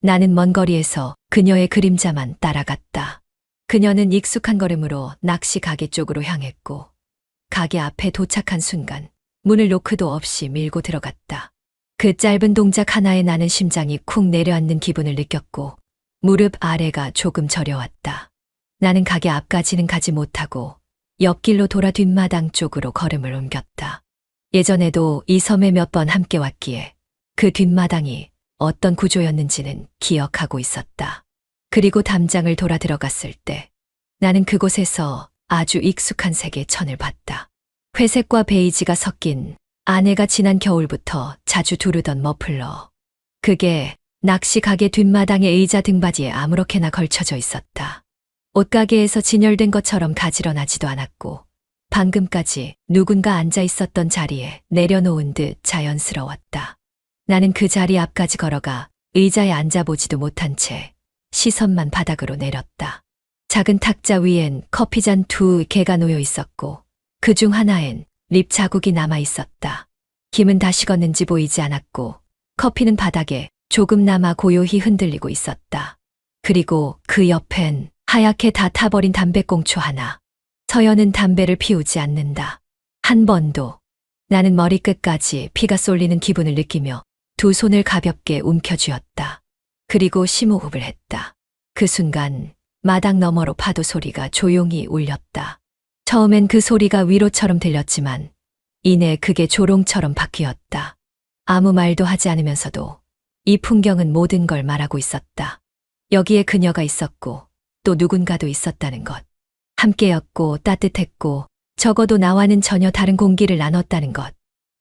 [SPEAKER 1] 나는 먼 거리에서 그녀의 그림자만 따라갔다. 그녀는 익숙한 걸음으로 낚시 가게 쪽으로 향했고 가게 앞에 도착한 순간 문을 노크도 없이 밀고 들어갔다. 그 짧은 동작 하나에 나는 심장이 쿵 내려앉는 기분을 느꼈고 무릎 아래가 조금 저려왔다. 나는 가게 앞까지는 가지 못하고 옆길로 돌아 뒷마당 쪽으로 걸음을 옮겼다. 예전에도 이 섬에 몇 번 함께 왔기에 그 뒷마당이 어떤 구조였는지는 기억하고 있었다. 그리고 담장을 돌아 들어갔을 때 나는 그곳에서 아주 익숙한 색의 천을 봤다. 회색과 베이지가 섞인 아내가 지난 겨울부터 자주 두르던 머플러. 그게 낚시 가게 뒷마당의 의자 등받이에 아무렇게나 걸쳐져 있었다. 옷가게에서 진열된 것처럼 가지런하지도 않았고 방금까지 누군가 앉아 있었던 자리에 내려놓은 듯 자연스러웠다. 나는 그 자리 앞까지 걸어가 의자에 앉아보지도 못한 채 시선만 바닥으로 내렸다. 작은 탁자 위엔 커피잔 2개가 놓여 있었고 그중 하나엔 립 자국이 남아 있었다. 김은 다 식었는지 보이지 않았고 커피는 바닥에 조금나마 고요히 흔들리고 있었다. 그리고 그 옆엔 하얗게 다 타버린 담배꽁초 하나. 서연은 담배를 피우지 않는다. 한 번도. 나는 머리끝까지 피가 쏠리는 기분을 느끼며 두 손을 가볍게 움켜쥐었다. 그리고 심호흡을 했다. 그 순간 마당 너머로 파도 소리가 조용히 울렸다. 처음엔 그 소리가 위로처럼 들렸지만 이내 그게 조롱처럼 바뀌었다. 아무 말도 하지 않으면서도 이 풍경은 모든 걸 말하고 있었다. 여기에 그녀가 있었고 또 누군가도 있었다는 것. 함께였고 따뜻했고 적어도 나와는 전혀 다른 공기를 나눴다는 것.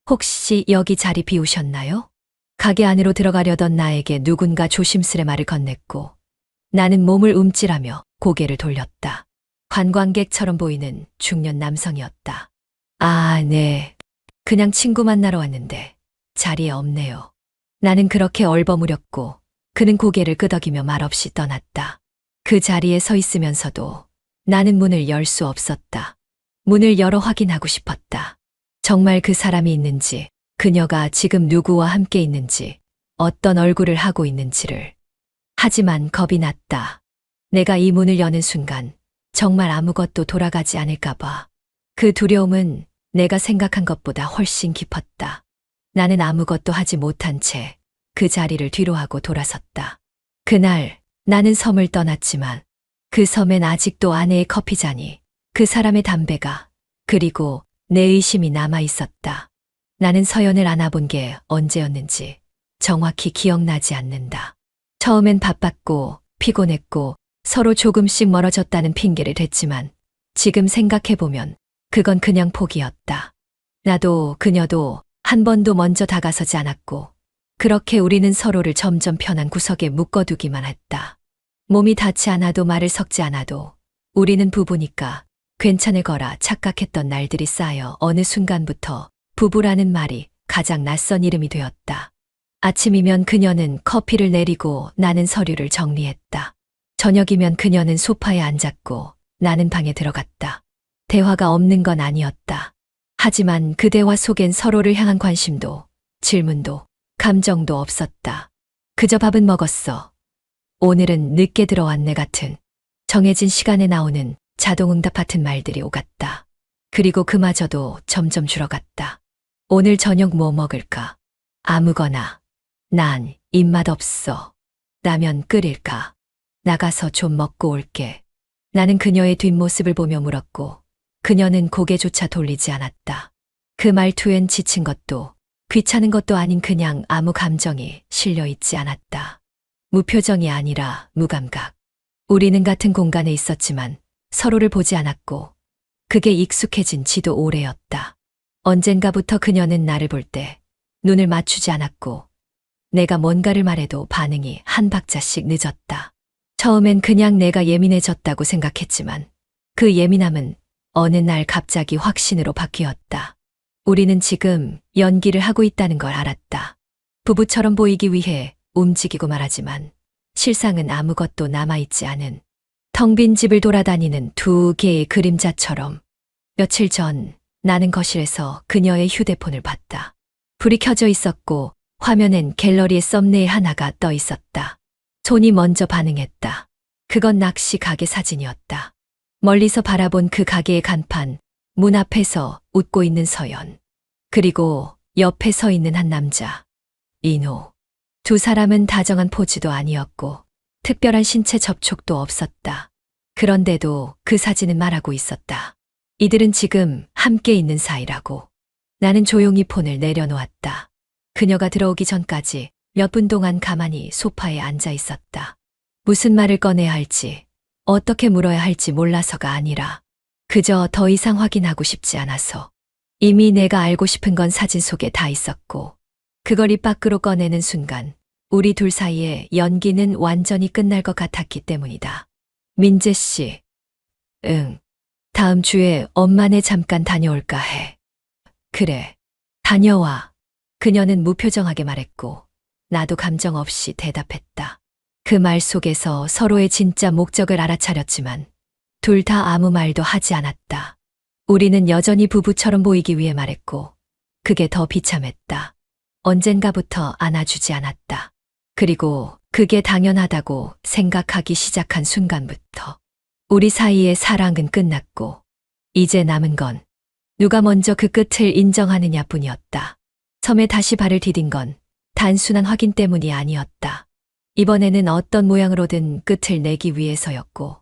[SPEAKER 1] 혹시 여기 자리 비우셨나요? 가게 안으로 들어가려던 나에게 누군가 조심스레 말을 건넸고 나는 몸을 움찔하며 고개를 돌렸다. 관광객처럼 보이는 중년 남성이었다. 아, 네. 그냥 친구 만나러 왔는데 자리에 없네요. 나는 그렇게 얼버무렸고 그는 고개를 끄덕이며 말없이 떠났다. 그 자리에 서 있으면서도 나는 문을 열 수 없었다. 문을 열어 확인하고 싶었다. 정말 그 사람이 있는지 그녀가 지금 누구와 함께 있는지, 어떤 얼굴을 하고 있는지를. 하지만 겁이 났다. 내가 이 문을 여는 순간 정말 아무것도 돌아가지 않을까봐. 그 두려움은 내가 생각한 것보다 훨씬 깊었다. 나는 아무것도 하지 못한 채 그 자리를 뒤로하고 돌아섰다. 그날 나는 섬을 떠났지만 그 섬엔 아직도 아내의 커피잔이, 그 사람의 담배가, 그리고 내 의심이 남아 있었다. 나는 서연을 안아본 게 언제였는지 정확히 기억나지 않는다. 처음엔 바빴고 피곤했고 서로 조금씩 멀어졌다는 핑계를 댔지만 지금 생각해보면 그건 그냥 포기였다. 나도 그녀도 한 번도 먼저 다가서지 않았고 그렇게 우리는 서로를 점점 편한 구석에 묶어두기만 했다. 몸이 닿지 않아도 말을 섞지 않아도 우리는 부부니까 괜찮을 거라 착각했던 날들이 쌓여 어느 순간부터 부부라는 말이 가장 낯선 이름이 되었다. 아침이면 그녀는 커피를 내리고 나는 서류를 정리했다. 저녁이면 그녀는 소파에 앉았고 나는 방에 들어갔다. 대화가 없는 건 아니었다. 하지만 그 대화 속엔 서로를 향한 관심도, 질문도, 감정도 없었다. 그저 밥은 먹었어. 오늘은 늦게 들어왔네 같은 정해진 시간에 나오는 자동응답 같은 말들이 오갔다. 그리고 그마저도 점점 줄어갔다. 오늘 저녁 뭐 먹을까? 아무거나. 난 입맛 없어. 라면 끓일까? 나가서 좀 먹고 올게. 나는 그녀의 뒷모습을 보며 물었고 그녀는 고개조차 돌리지 않았다. 그 말투엔 지친 것도 귀찮은 것도 아닌 그냥 아무 감정이 실려 있지 않았다. 무표정이 아니라 무감각. 우리는 같은 공간에 있었지만 서로를 보지 않았고 그게 익숙해진 지도 오래였다. 언젠가부터 그녀는 나를 볼 때 눈을 맞추지 않았고 내가 뭔가를 말해도 반응이 한 박자씩 늦었다. 처음엔 그냥 내가 예민해졌다고 생각했지만 그 예민함은 어느 날 갑자기 확신으로 바뀌었다. 우리는 지금 연기를 하고 있다는 걸 알았다. 부부처럼 보이기 위해 움직이고 말하지만 실상은 아무것도 남아있지 않은 텅 빈 집을 돌아다니는 두 개의 그림자처럼. 며칠 전 나는 거실에서 그녀의 휴대폰을 봤다. 불이 켜져 있었고 화면엔 갤러리의 썸네일 하나가 떠 있었다. 손이 먼저 반응했다. 그건 낚시 가게 사진이었다. 멀리서 바라본 그 가게의 간판, 문 앞에서 웃고 있는 서연. 그리고 옆에 서 있는 한 남자. 인호. 두 사람은 다정한 포즈도 아니었고 특별한 신체 접촉도 없었다. 그런데도 그 사진은 말하고 있었다. 이들은 지금 함께 있는 사이라고. 나는 조용히 폰을 내려놓았다. 그녀가 들어오기 전까지 몇 분 동안 가만히 소파에 앉아 있었다. 무슨 말을 꺼내야 할지, 어떻게 물어야 할지 몰라서가 아니라 그저 더 이상 확인하고 싶지 않아서. 이미 내가 알고 싶은 건 사진 속에 다 있었고 그걸 입 밖으로 꺼내는 순간 우리 둘 사이의 연기는 완전히 끝날 것 같았기 때문이다. 민재 씨. 응. 다음 주에 엄마네 잠깐 다녀올까 해. 그래. 다녀와. 그녀는 무표정하게 말했고 나도 감정 없이 대답했다. 그 말 속에서 서로의 진짜 목적을 알아차렸지만 둘 다 아무 말도 하지 않았다. 우리는 여전히 부부처럼 보이기 위해 말했고 그게 더 비참했다. 언젠가부터 안아주지 않았다. 그리고 그게 당연하다고 생각하기 시작한 순간부터 우리 사이의 사랑은 끝났고 이제 남은 건 누가 먼저 그 끝을 인정하느냐 뿐이었다. 섬에 다시 발을 디딘 건 단순한 확인 때문이 아니었다. 이번에는 어떤 모양으로든 끝을 내기 위해서였고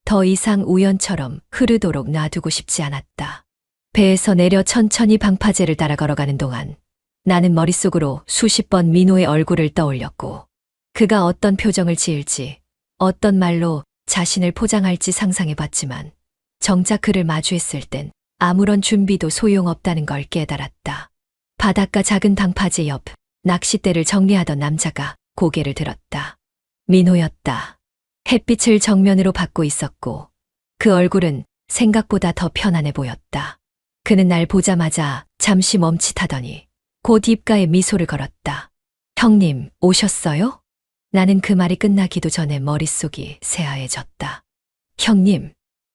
[SPEAKER 1] 더 이상 우연처럼 흐르도록 놔두고 싶지 않았다. 배에서 내려 천천히 방파제를 따라 걸어가는 동안 나는 머릿속으로 수십 번 민호의 얼굴을 떠올렸고 그가 어떤 표정을 지을지 어떤 말로 자신을 포장할지 상상해봤지만 정작 그를 마주했을 땐 아무런 준비도 소용없다는 걸 깨달았다. 바닷가 작은 방파제 옆 낚싯대를 정리하던 남자가 고개를 들었다. 민호였다. 햇빛을 정면으로 받고 있었고 그 얼굴은 생각보다 더 편안해 보였다. 그는 날 보자마자 잠시 멈칫하더니 곧 입가에 미소를 걸었다. 형님, 오셨어요? 나는 그 말이 끝나기도 전에 머릿속이 새하얘졌다. 형님.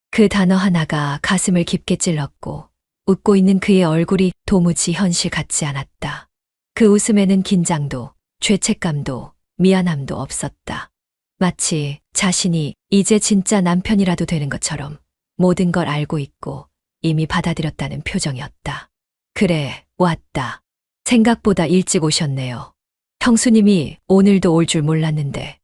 [SPEAKER 1] 그 단어 하나가 가슴을 깊게 찔렀고 웃고 있는 그의 얼굴이 도무지 현실 같지 않았다. 그 웃음에는 긴장도, 죄책감도, 미안함도 없었다. 마치 자신이 이제 진짜 남편이라도 되는 것처럼 모든 걸 알고 있고 이미 받아들였다는 표정이었다. 그래, 왔다. 생각보다 일찍 오셨네요. 형수님이 오늘도 올 줄 몰랐는데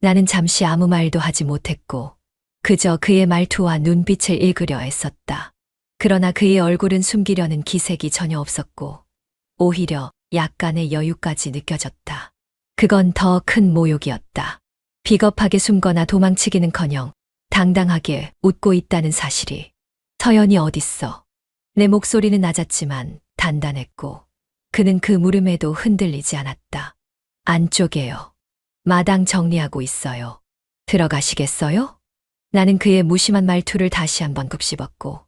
[SPEAKER 1] 나는 잠시 아무 말도 하지 못했고 그저 그의 말투와 눈빛을 읽으려 애썼다. 그러나 그의 얼굴은 숨기려는 기색이 전혀 없었고 오히려 약간의 여유까지 느껴졌다. 그건 더 큰 모욕이었다. 비겁하게 숨거나 도망치기는커녕 당당하게 웃고 있다는 사실이. 서연이 어딨어? 내 목소리는 낮았지만 단단했고 그는 그 물음에도 흔들리지 않았다. 안쪽에요. 마당 정리하고 있어요. 들어가시겠어요? 나는 그의 무심한 말투를 다시 한번 곱씹었고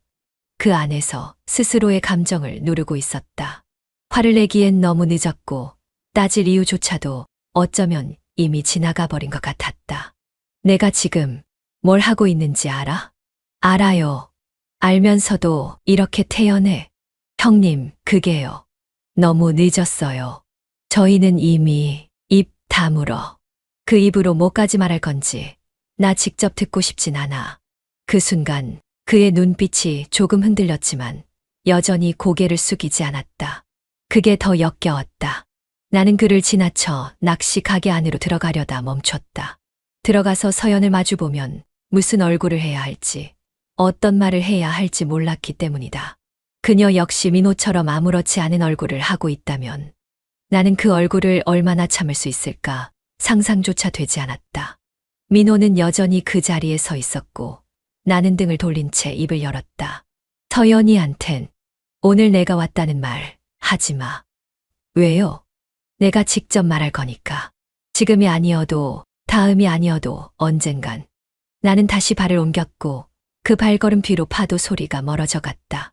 [SPEAKER 1] 그 안에서 스스로의 감정을 누르고 있었다. 화를 내기엔 너무 늦었고 따질 이유조차도 어쩌면 이미 지나가 버린 것 같았다. 내가 지금 뭘 하고 있는지 알아? 알아요. 알면서도 이렇게 태연해. 형님, 그게요. 너무 늦었어요. 저희는 이미 입 다물어. 그 입으로 뭐까지 말할 건지 나 직접 듣고 싶진 않아. 그 순간 그의 눈빛이 조금 흔들렸지만 여전히 고개를 숙이지 않았다. 그게 더 역겨웠다. 나는 그를 지나쳐 낚시 가게 안으로 들어가려다 멈췄다. 들어가서 서연을 마주보면 무슨 얼굴을 해야 할지, 어떤 말을 해야 할지 몰랐기 때문이다. 그녀 역시 민호처럼 아무렇지 않은 얼굴을 하고 있다면 나는 그 얼굴을 얼마나 참을 수 있을까 상상조차 되지 않았다. 민호는 여전히 그 자리에 서 있었고 나는 등을 돌린 채 입을 열었다. 서연이한텐 오늘 내가 왔다는 말 하지 마. 왜요? 내가 직접 말할 거니까. 지금이 아니어도 다음이 아니어도 언젠간. 나는 다시 발을 옮겼고 그 발걸음 뒤로 파도 소리가 멀어져 갔다.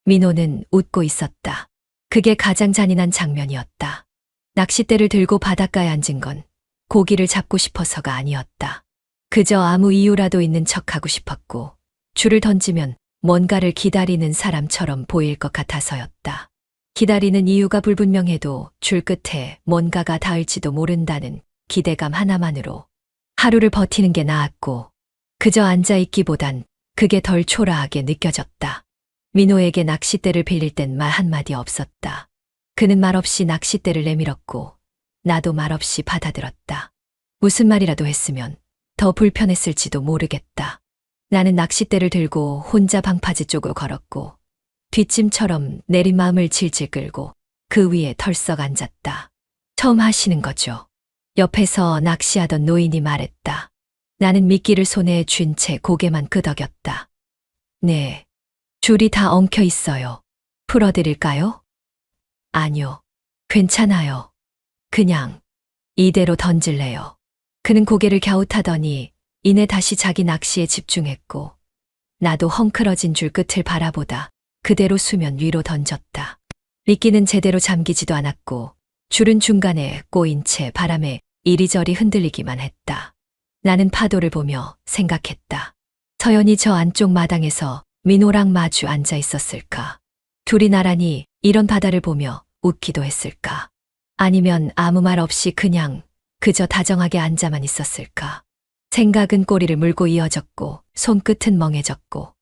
[SPEAKER 1] 민호는 웃고 있었다. 그게 가장 잔인한 장면이었다. 낚싯대를 들고 바닷가에 앉은 건 고기를 잡고 싶어서가 아니었다. 그저 아무 이유라도 있는 척하고 싶었고 줄을 던지면 뭔가를 기다리는 사람처럼 보일 것 같아서였다. 기다리는 이유가 불분명해도 줄 끝에 뭔가가 닿을지도 모른다는 기대감 하나만으로 하루를 버티는 게 나았고 그저 앉아있기보단 그게 덜 초라하게 느껴졌다. 민호에게 낚싯대를 빌릴 땐 말 한마디 없었다. 그는 말없이 낚싯대를 내밀었고 나도 말없이 받아들었다. 무슨 말이라도 했으면 더 불편했을지도 모르겠다. 나는 낚싯대를 들고 혼자 방파제 쪽으로 걸었고 뒷짐처럼 내린 마음을 질질 끌고 그 위에 털썩 앉았다. 처음 하시는 거죠? 옆에서 낚시하던 노인이 말했다. 나는 미끼를 손에 쥔 채 고개만 끄덕였다. 네, 줄이 다 엉켜 있어요. 풀어드릴까요? 아니요, 괜찮아요. 그냥 이대로 던질래요. 그는 고개를 갸웃하더니 이내 다시 자기 낚시에 집중했고 나도 헝클어진 줄 끝을 바라보다 그대로 수면 위로 던졌다. 미끼는 제대로 잠기지도 않았고 줄은 중간에 꼬인 채 바람에 이리저리 흔들리기만 했다. 나는 파도를 보며 생각했다. 서연이 저 안쪽 마당에서 민호랑 마주 앉아 있었을까? 둘이 나란히 이런 바다를 보며 웃기도 했을까? 아니면 아무 말 없이 그냥 그저 다정하게 앉아만 있었을까? 생각은 꼬리를 물고 이어졌고 손끝은 멍해졌고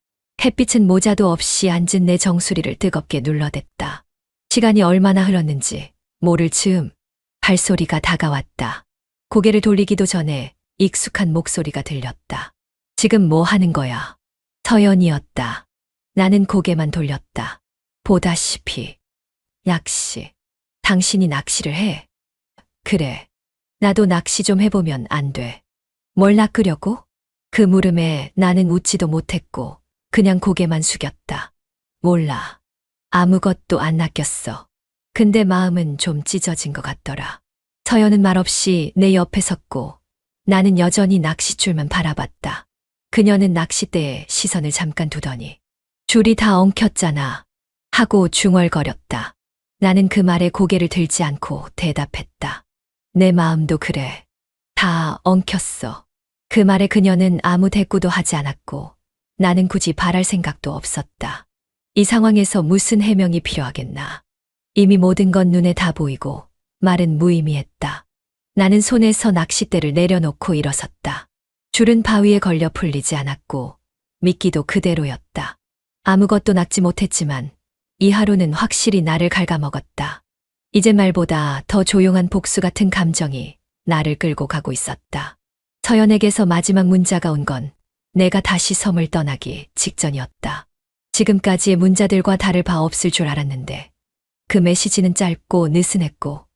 [SPEAKER 1] 햇빛은 모자도 없이 앉은 내 정수리를 뜨겁게 눌러댔다. 시간이 얼마나 흘렀는지 모를 즈음 발소리가 다가왔다. 고개를 돌리기도 전에 익숙한 목소리가 들렸다. 지금 뭐 하는 거야? 서연이었다. 나는 고개만 돌렸다. 보다시피 낚시. 당신이 낚시를 해? 그래. 나도 낚시 좀 해보면 안 돼. 뭘 낚으려고? 그 물음에 나는 웃지도 못했고 그냥 고개만 숙였다. 몰라. 아무것도 안 낚였어. 근데 마음은 좀 찢어진 것 같더라. 서연은 말없이 내 옆에 섰고 나는 여전히 낚싯줄만 바라봤다. 그녀는 낚싯대에 시선을 잠깐 두더니 줄이 다 엉켰잖아 하고 중얼거렸다. 나는 그 말에 고개를 들지 않고 대답했다. 내 마음도 그래. 다 엉켰어. 그 말에 그녀는 아무 대꾸도 하지 않았고 나는 굳이 바랄 생각도 없었다. 이 상황에서 무슨 해명이 필요하겠나. 이미 모든 건 눈에 다 보이고 말은 무의미했다. 나는 손에서 낚싯대를 내려놓고 일어섰다. 줄은 바위에 걸려 풀리지 않았고 미끼도 그대로였다. 아무것도 낚지 못했지만 이 하루는 확실히 나를 갉아먹었다. 이제 말보다 더 조용한 복수 같은 감정이 나를 끌고 가고 있었다. 서연에게서 마지막 문자가 온 건 내가 다시 섬을 떠나기 직전이었다. 지금까지의 문자들과 다를 바 없을 줄 알았는데 그 메시지는 짧고 느슨했고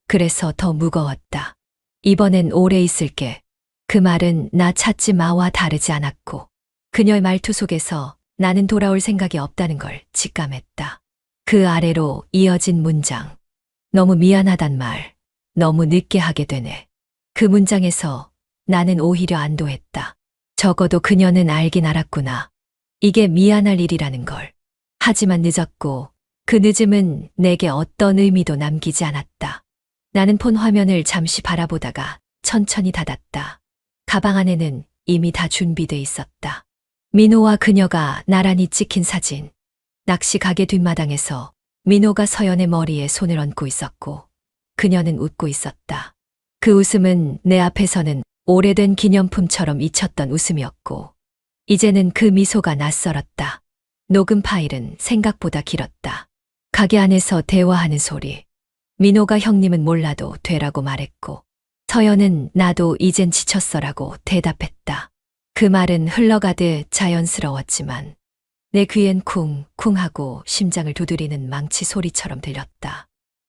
[SPEAKER 1] 그래서 더 무거웠다. 이번엔 오래 있을게. 그 말은 나 찾지 마와 다르지 않았고 그녀의 말투 속에서 나는 돌아올 생각이 없다는 걸 직감했다. 그 아래로 이어진 문장. 너무 미안하단 말. 너무 늦게 하게 되네. 그 문장에서 나는 오히려 안도했다. 적어도 그녀는 알긴 알았구나. 이게 미안할 일이라는 걸. 하지만 늦었고 그 늦음은 내게 어떤 의미도 남기지 않았다. 나는 폰 화면을 잠시 바라보다가 천천히 닫았다. 가방 안에는 이미 다 준비돼 있었다. 민호와 그녀가 나란히 찍힌 사진. 낚시 가게 뒷마당에서 민호가 서연의 머리에 손을 얹고 있었고 그녀는 웃고 있었다. 그 웃음은 내 앞에서는 오래된 기념품처럼 잊혔던 웃음이었고 이제는 그 미소가 낯설었다. 녹음 파일은 생각보다 길었다. 가게 안에서 대화하는 소리. 민호가 형님은 몰라도 되라고 말했고 서연은 나도 이젠 지쳤어라고 대답했다. 그 말은 흘러가듯 자연스러웠지만 내 귀엔 쿵쿵하고 심장을 두드리는 망치 소리처럼 들렸다.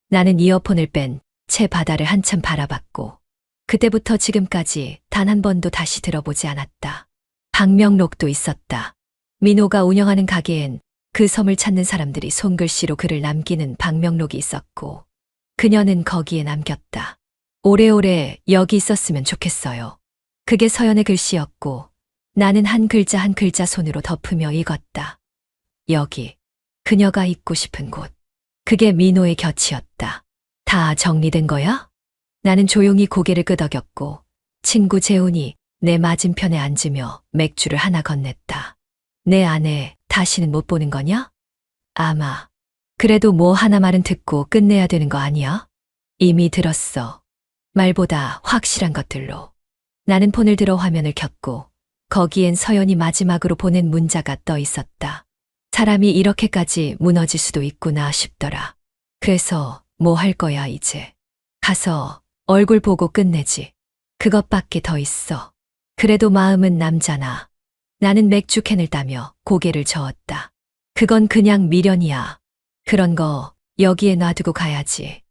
[SPEAKER 1] 나는 이어폰을 뺀 채 바다를 한참 바라봤고 그때부터 지금까지 단 한 번도 다시 들어보지 않았다. 방명록도 있었다. 민호가 운영하는 가게엔 그 섬을 찾는 사람들이 손글씨로 글을 남기는 방명록이 있었고 그녀는 거기에 남겼다. 오래오래 여기 있었으면 좋겠어요. 그게 서연의 글씨였고 나는 한 글자 한 글자 손으로 덮으며 읽었다. 여기, 그녀가 있고 싶은 곳. 그게 민호의 곁이었다. 다 정리된 거야? 나는 조용히 고개를 끄덕였고 친구 재훈이 내 맞은편에 앉으며 맥주를 하나 건넸다. 내 아내 다시는 못 보는 거냐? 아마. 그래도 뭐 하나 말은 듣고 끝내야 되는 거 아니야? 이미 들었어. 말보다 확실한 것들로. 나는 폰을 들어 화면을 켰고 거기엔 서연이 마지막으로 보낸 문자가 떠 있었다. 사람이 이렇게까지 무너질 수도 있구나 싶더라. 그래서 뭐 할 거야 이제. 가서 얼굴 보고 끝내지. 그것밖에 더 있어. 그래도 마음은 남잖아. 나는 맥주캔을 따며 고개를 저었다. 그건 그냥 미련이야. 그런 거 여기에 놔두고 가야지.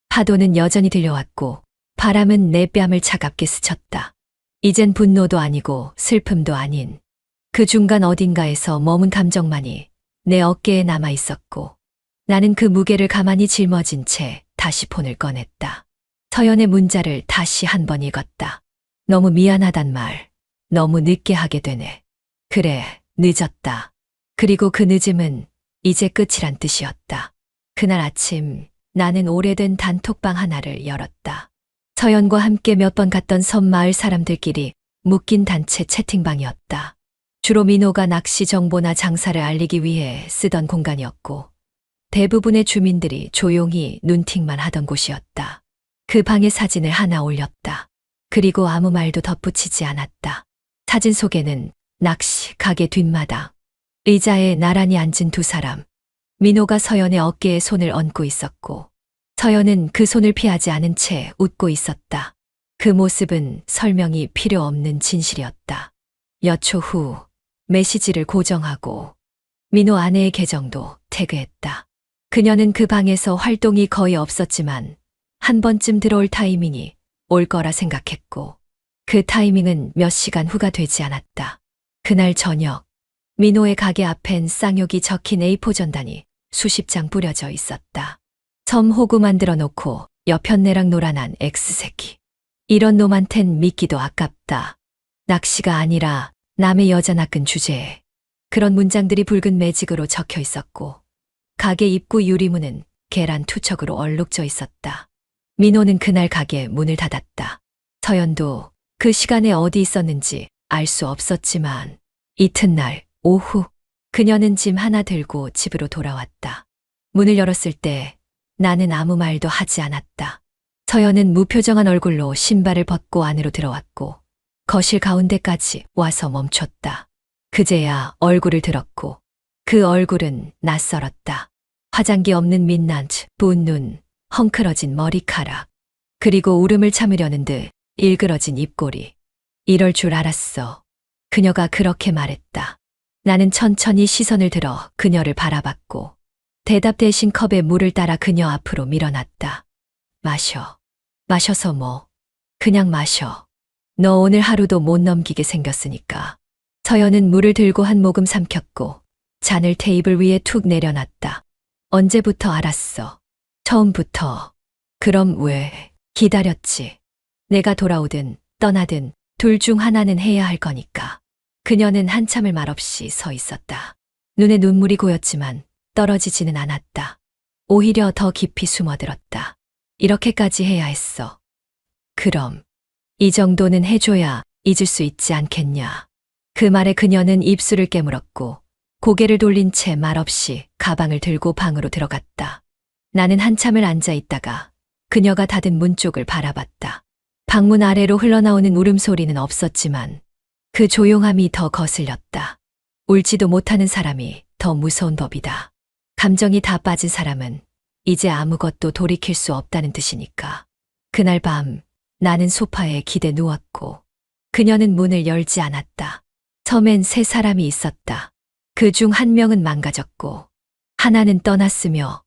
[SPEAKER 1] 파도는 여전히 들려왔고 바람은 내 뺨을 차갑게 스쳤다. 이젠 분노도 아니고 슬픔도 아닌 그 중간 어딘가에서 머문 감정만이 내 어깨에 남아 있었고 나는 그 무게를 가만히 짊어진 채 다시 폰을 꺼냈다. 서연의 문자를 다시 한 번 읽었다. 너무 미안하단 말. 너무 늦게 하게 되네. 그래, 늦었다. 그리고 그 늦음은 이제 끝이란 뜻이었다. 그날 아침 나는 오래된 단톡방 하나를 열었다. 서연과 함께 몇 번 갔던 섬마을 사람들끼리 묶인 단체 채팅방이었다. 주로 민호가 낚시 정보나 장사를 알리기 위해 쓰던 공간이었고 대부분의 주민들이 조용히 눈팅만 하던 곳이었다. 그 방의 사진을 하나 올렸다. 그리고 아무 말도 덧붙이지 않았다. 사진 속에는 낚시 가게 뒷마당, 의자에 나란히 앉은 두 사람. 민호가 서연의 어깨에 손을 얹고 있었고 서연은 그 손을 피하지 않은 채 웃고 있었다. 그 모습은 설명이 필요 없는 진실이었다. 몇 초 후 메시지를 고정하고 민호 아내의 계정도 태그했다. 그녀는 그 방에서 활동이 거의 없었지만 한 번쯤 들어올 타이밍이 올 거라 생각했고 그 타이밍은 몇 시간 후가 되지 않았다. 그날 저녁 민호의 가게 앞엔 쌍욕이 적힌 A4 전단이 수십 장 뿌려져 있었다. 섬 호구 만들어 놓고 여편네랑 놀아난 X새끼. 이런 놈한텐 믿기도 아깝다. 낚시가 아니라 남의 여자 낚은 주제에. 그런 문장들이 붉은 매직으로 적혀 있었고 가게 입구 유리문은 계란 투척으로 얼룩져 있었다. 민호는 그날 가게 문을 닫았다. 서연도 그 시간에 어디 있었는지 알 수 없었지만 이튿날 오후 그녀는 짐 하나 들고 집으로 돌아왔다. 문을 열었을 때 나는 아무 말도 하지 않았다. 서연은 무표정한 얼굴로 신발을 벗고 안으로 들어왔고 거실 가운데까지 와서 멈췄다. 그제야 얼굴을 들었고 그 얼굴은 낯설었다. 화장기 없는 민낯, 부은 눈, 헝클어진 머리카락, 그리고 울음을 참으려는 듯 일그러진 입꼬리. 이럴 줄 알았어. 그녀가 그렇게 말했다. 나는 천천히 시선을 들어 그녀를 바라봤고 대답 대신 컵에 물을 따라 그녀 앞으로 밀어놨다. 마셔. 마셔서 뭐. 그냥 마셔. 너 오늘 하루도 못 넘기게 생겼으니까. 서연은 물을 들고 한 모금 삼켰고 잔을 테이블 위에 툭 내려놨다. 언제부터 알았어? 처음부터. 그럼 왜? 기다렸지. 내가 돌아오든 떠나든 둘 중 하나는 해야 할 거니까. 그녀는 한참을 말없이 서 있었다. 눈에 눈물이 고였지만 떨어지지는 않았다. 오히려 더 깊이 숨어들었다. 이렇게까지 해야 했어. 그럼 이 정도는 해줘야 잊을 수 있지 않겠냐. 그 말에 그녀는 입술을 깨물었고 고개를 돌린 채 말없이 가방을 들고 방으로 들어갔다. 나는 한참을 앉아 있다가 그녀가 닫은 문 쪽을 바라봤다. 방문 아래로 흘러나오는 울음소리는 없었지만 그 조용함이 더 거슬렸다. 울지도 못하는 사람이 더 무서운 법이다. 감정이 다 빠진 사람은 이제 아무것도 돌이킬 수 없다는 뜻이니까. 그날 밤 나는 소파에 기대 누웠고 그녀는 문을 열지 않았다. 섬엔 세 사람이 있었다. 그 중 한 명은 망가졌고 하나는 떠났으며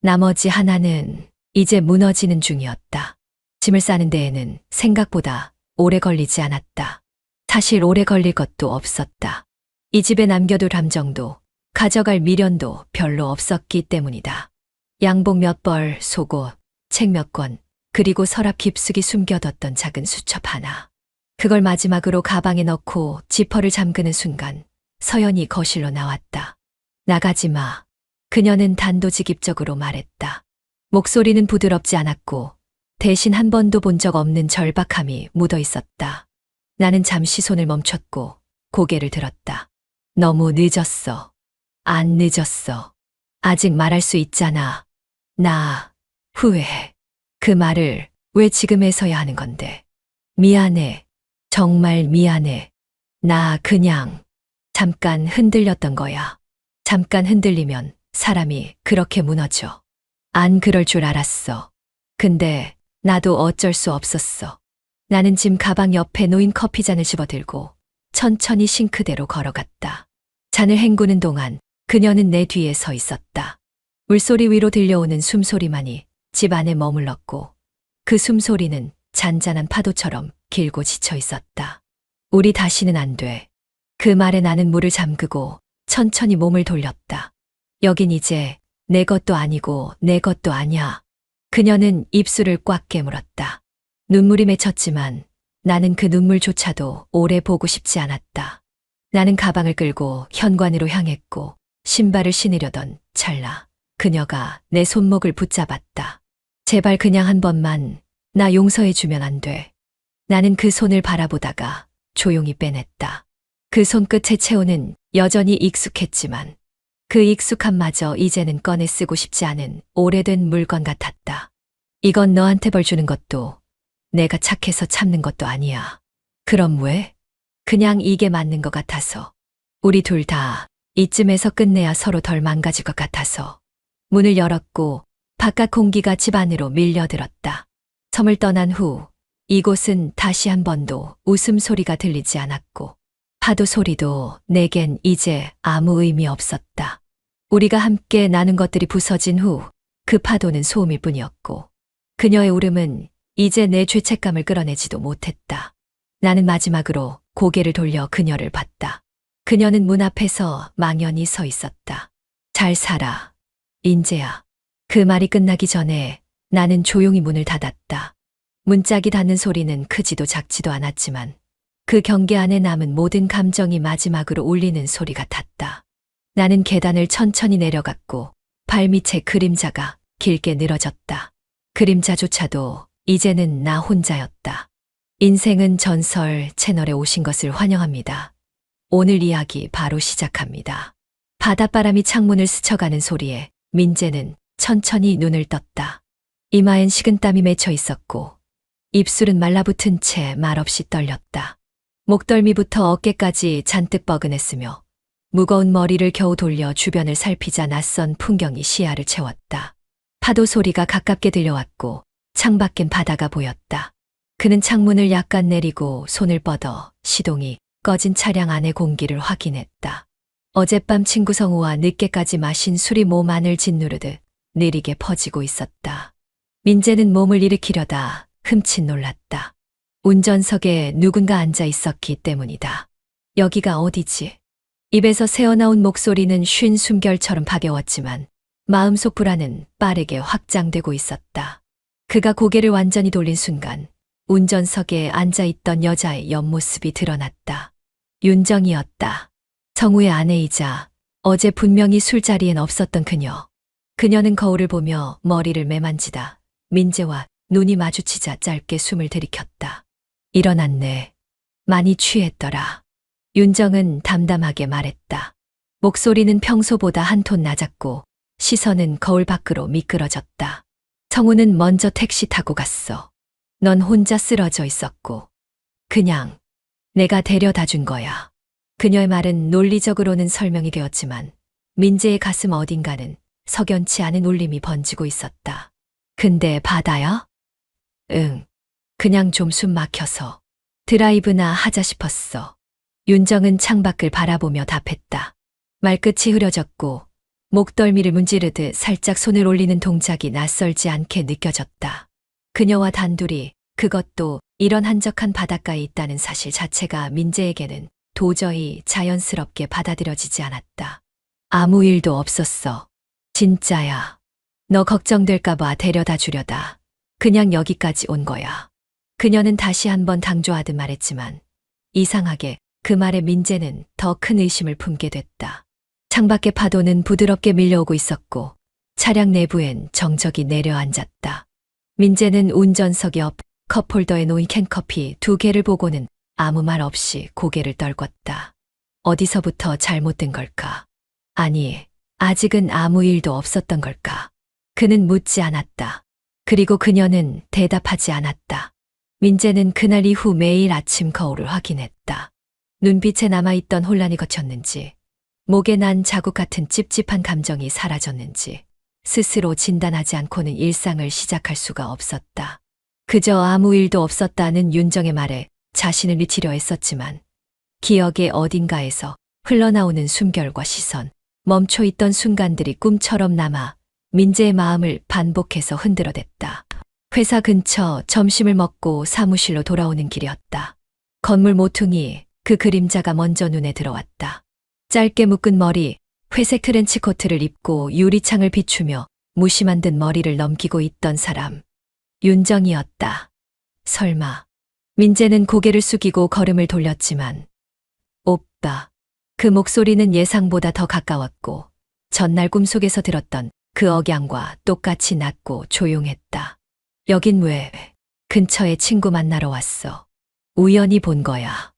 [SPEAKER 1] 나머지 하나는 이제 무너지는 중이었다. 짐을 싸는 데에는 생각보다 오래 걸리지 않았다. 사실 오래 걸릴 것도 없었다. 이 집에 남겨둘 함정도 가져갈 미련도 별로 없었기 때문이다. 양복 몇 벌, 속옷, 책 몇 권, 그리고 서랍 깊숙이 숨겨뒀던 작은 수첩 하나. 그걸 마지막으로 가방에 넣고 지퍼를 잠그는 순간 서연이 거실로 나왔다. 나가지 마. 그녀는 단도직입적으로 말했다. 목소리는 부드럽지 않았고 대신 한 번도 본 적 없는 절박함이 묻어 있었다. 나는 잠시 손을 멈췄고 고개를 들었다. 너무 늦었어. 안 늦었어. 아직 말할 수 있잖아. 나 후회해. 그 말을 왜 지금 해서야 하는 건데. 미안해. 정말 미안해. 나 그냥 잠깐 흔들렸던 거야. 잠깐 흔들리면 사람이 그렇게 무너져. 안 그럴 줄 알았어. 근데 나도 어쩔 수 없었어. 나는 짐 가방 옆에 놓인 커피잔을 집어들고 천천히 싱크대로 걸어갔다. 잔을 헹구는 동안 그녀는 내 뒤에 서 있었다. 물소리 위로 들려오는 숨소리만이 집 안에 머물렀고 그 숨소리는 잔잔한 파도처럼 길고 지쳐 있었다. 우리 다시는 안 돼. 그 말에 나는 물을 잠그고 천천히 몸을 돌렸다. 여긴 이제 내 것도 아니고 내 것도 아니야. 그녀는 입술을 꽉 깨물었다. 눈물이 맺혔지만 나는 그 눈물조차도 오래 보고 싶지 않았다. 나는 가방을 끌고 현관으로 향했고 신발을 신으려던 찰나 그녀가 내 손목을 붙잡았다. 제발 그냥 한 번만 나 용서해 주면 안 돼. 나는 그 손을 바라보다가 조용히 빼냈다. 그 손끝의 체온은 여전히 익숙했지만 그 익숙함마저 이제는 꺼내 쓰고 싶지 않은 오래된 물건 같았다. 이건 너한테 벌 주는 것도 내가 착해서 참는 것도 아니야. 그럼 왜? 그냥 이게 맞는 것 같아서. 우리 둘 다 이쯤에서 끝내야 서로 덜 망가질 것 같아서. 문을 열었고 바깥 공기가 집 안으로 밀려들었다. 섬을 떠난 후 이곳은 다시 한 번도 웃음소리가 들리지 않았고 파도 소리도 내겐 이제 아무 의미 없었다. 우리가 함께 나눈 것들이 부서진 후 그 파도는 소음일 뿐이었고 그녀의 울음은 이제 내 죄책감을 끌어내지도 못했다. 나는 마지막으로 고개를 돌려 그녀를 봤다. 그녀는 문 앞에서 망연히 서 있었다. 잘 살아, 인재야. 그 말이 끝나기 전에 나는 조용히 문을 닫았다. 문짝이 닫는 소리는 크지도 작지도 않았지만 그 경계 안에 남은 모든 감정이 마지막으로 울리는 소리 같았다. 나는 계단을 천천히 내려갔고 발밑에 그림자가 길게 늘어졌다. 그림자조차도 이제는 나 혼자였다. 인생은 전설 채널에 오신 것을 환영합니다. 오늘 이야기 바로 시작합니다. 바닷바람이 창문을 스쳐가는 소리에 민재는 천천히 눈을 떴다. 이마엔 식은땀이 맺혀 있었고 입술은 말라붙은 채 말없이 떨렸다. 목덜미부터 어깨까지 잔뜩 뻐근했으며 무거운 머리를 겨우 돌려 주변을 살피자 낯선 풍경이 시야를 채웠다. 파도 소리가 가깝게 들려왔고 창밖엔 바다가 보였다. 그는 창문을 약간 내리고 손을 뻗어 시동이 꺼진 차량 안의 공기를 확인했다. 어젯밤 친구 성우와 늦게까지 마신 술이 몸 안을 짓누르듯 느리게 퍼지고 있었다. 민재는 몸을 일으키려다 흠칫 놀랐다. 운전석에 누군가 앉아 있었기 때문이다. 여기가 어디지? 입에서 새어나온 목소리는 쉰 숨결처럼 가벼웠지만 마음속 불안은 빠르게 확장되고 있었다. 그가 고개를 완전히 돌린 순간 운전석에 앉아있던 여자의 옆모습이 드러났다. 윤정이었다. 성우의 아내이자 어제 분명히 술자리엔 없었던 그녀. 그녀는 거울을 보며 머리를 매만지다 민재와 눈이 마주치자 짧게 숨을 들이켰다. 일어났네. 많이 취했더라. 윤정은 담담하게 말했다. 목소리는 평소보다 한 톤 낮았고 시선은 거울 밖으로 미끄러졌다. 성우는 먼저 택시 타고 갔어. 넌 혼자 쓰러져 있었고 그냥 내가 데려다 준 거야. 그녀의 말은 논리적으로는 설명이 되었지만 민재의 가슴 어딘가는 석연치 않은 울림이 번지고 있었다. 근데 바다야? 응. 그냥 좀 숨 막혀서 드라이브나 하자 싶었어. 윤정은 창밖을 바라보며 답했다. 말끝이 흐려졌고 목덜미를 문지르듯 살짝 손을 올리는 동작이 낯설지 않게 느껴졌다. 그녀와 단둘이 그것도 이런 한적한 바닷가에 있다는 사실 자체가 민재에게는 도저히 자연스럽게 받아들여지지 않았다. 아무 일도 없었어. 진짜야. 너 걱정될까봐 데려다 주려다. 그냥 여기까지 온 거야. 그녀는 다시 한번 당조하듯 말했지만 이상하게 그 말에 민재는 더 큰 의심을 품게 됐다. 창밖의 파도는 부드럽게 밀려오고 있었고 차량 내부엔 정적이 내려앉았다. 민재는 운전석 옆 컵홀더에 놓인 캔커피 2개를 보고는 아무 말 없이 고개를 떨궜다. 어디서부터 잘못된 걸까? 아니, 아직은 아무 일도 없었던 걸까? 그는 묻지 않았다. 그리고 그녀는 대답하지 않았다. 민재는 그날 이후 매일 아침 거울을 확인했다. 눈빛에 남아있던 혼란이 거쳤는지, 목에 난 자국 같은 찝찝한 감정이 사라졌는지, 스스로 진단하지 않고는 일상을 시작할 수가 없었다. 그저 아무 일도 없었다는 윤정의 말에 자신을 미치려 했었지만, 기억의 어딘가에서 흘러나오는 숨결과 시선, 멈춰있던 순간들이 꿈처럼 남아 민재의 마음을 반복해서 흔들어댔다. 회사 근처 점심을 먹고 사무실로 돌아오는 길이었다. 건물 모퉁이 그 그림자가 먼저 눈에 들어왔다. 짧게 묶은 머리, 회색 트렌치 코트를 입고 유리창을 비추며 무심한 듯 머리를 넘기고 있던 사람. 윤정이었다. 설마. 민재는 고개를 숙이고 걸음을 돌렸지만 오빠. 그 목소리는 예상보다 더 가까웠고 전날 꿈속에서 들었던 그 억양과 똑같이 낮고 조용했다. 여긴 왜 근처에 친구 만나러 왔어. 우연히 본 거야.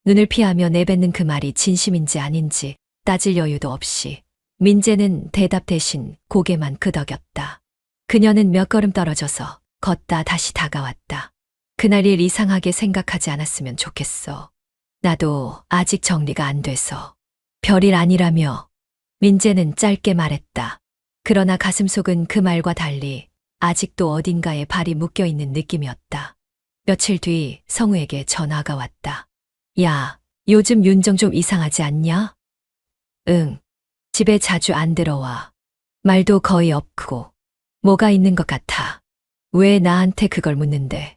[SPEAKER 1] 눈을 피하며 내뱉는 그 말이 진심인지 아닌지 따질 여유도 없이 민재는 대답 대신 고개만 끄덕였다. 그녀는 몇 걸음 떨어져서 걷다 다시 다가왔다. 그날 일 이상하게 생각하지 않았으면 좋겠어. 나도 아직 정리가 안 돼서. 별일 아니라며 민재는 짧게 말했다. 그러나 가슴속은 그 말과 달리 아직도 어딘가에 발이 묶여있는 느낌이었다. 며칠 뒤 성우에게 전화가 왔다. 야, 요즘 윤정 좀 이상하지 않냐? 응. 집에 자주 안 들어와. 말도 거의 없고. 뭐가 있는 것 같아. 왜 나한테 그걸 묻는데.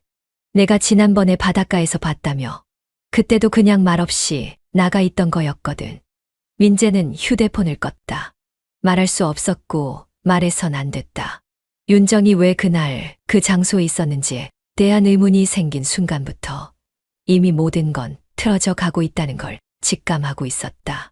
[SPEAKER 1] 내가 지난번에 바닷가에서 봤다며. 그때도 그냥 말없이 나가 있던 거였거든. 민재는 휴대폰을 껐다. 말할 수 없었고 말해선 안 됐다. 윤정이 왜 그날 그 장소에 있었는지에 대한 의문이 생긴 순간부터 이미 모든 건 틀어져 가고 있다는 걸 직감하고 있었다.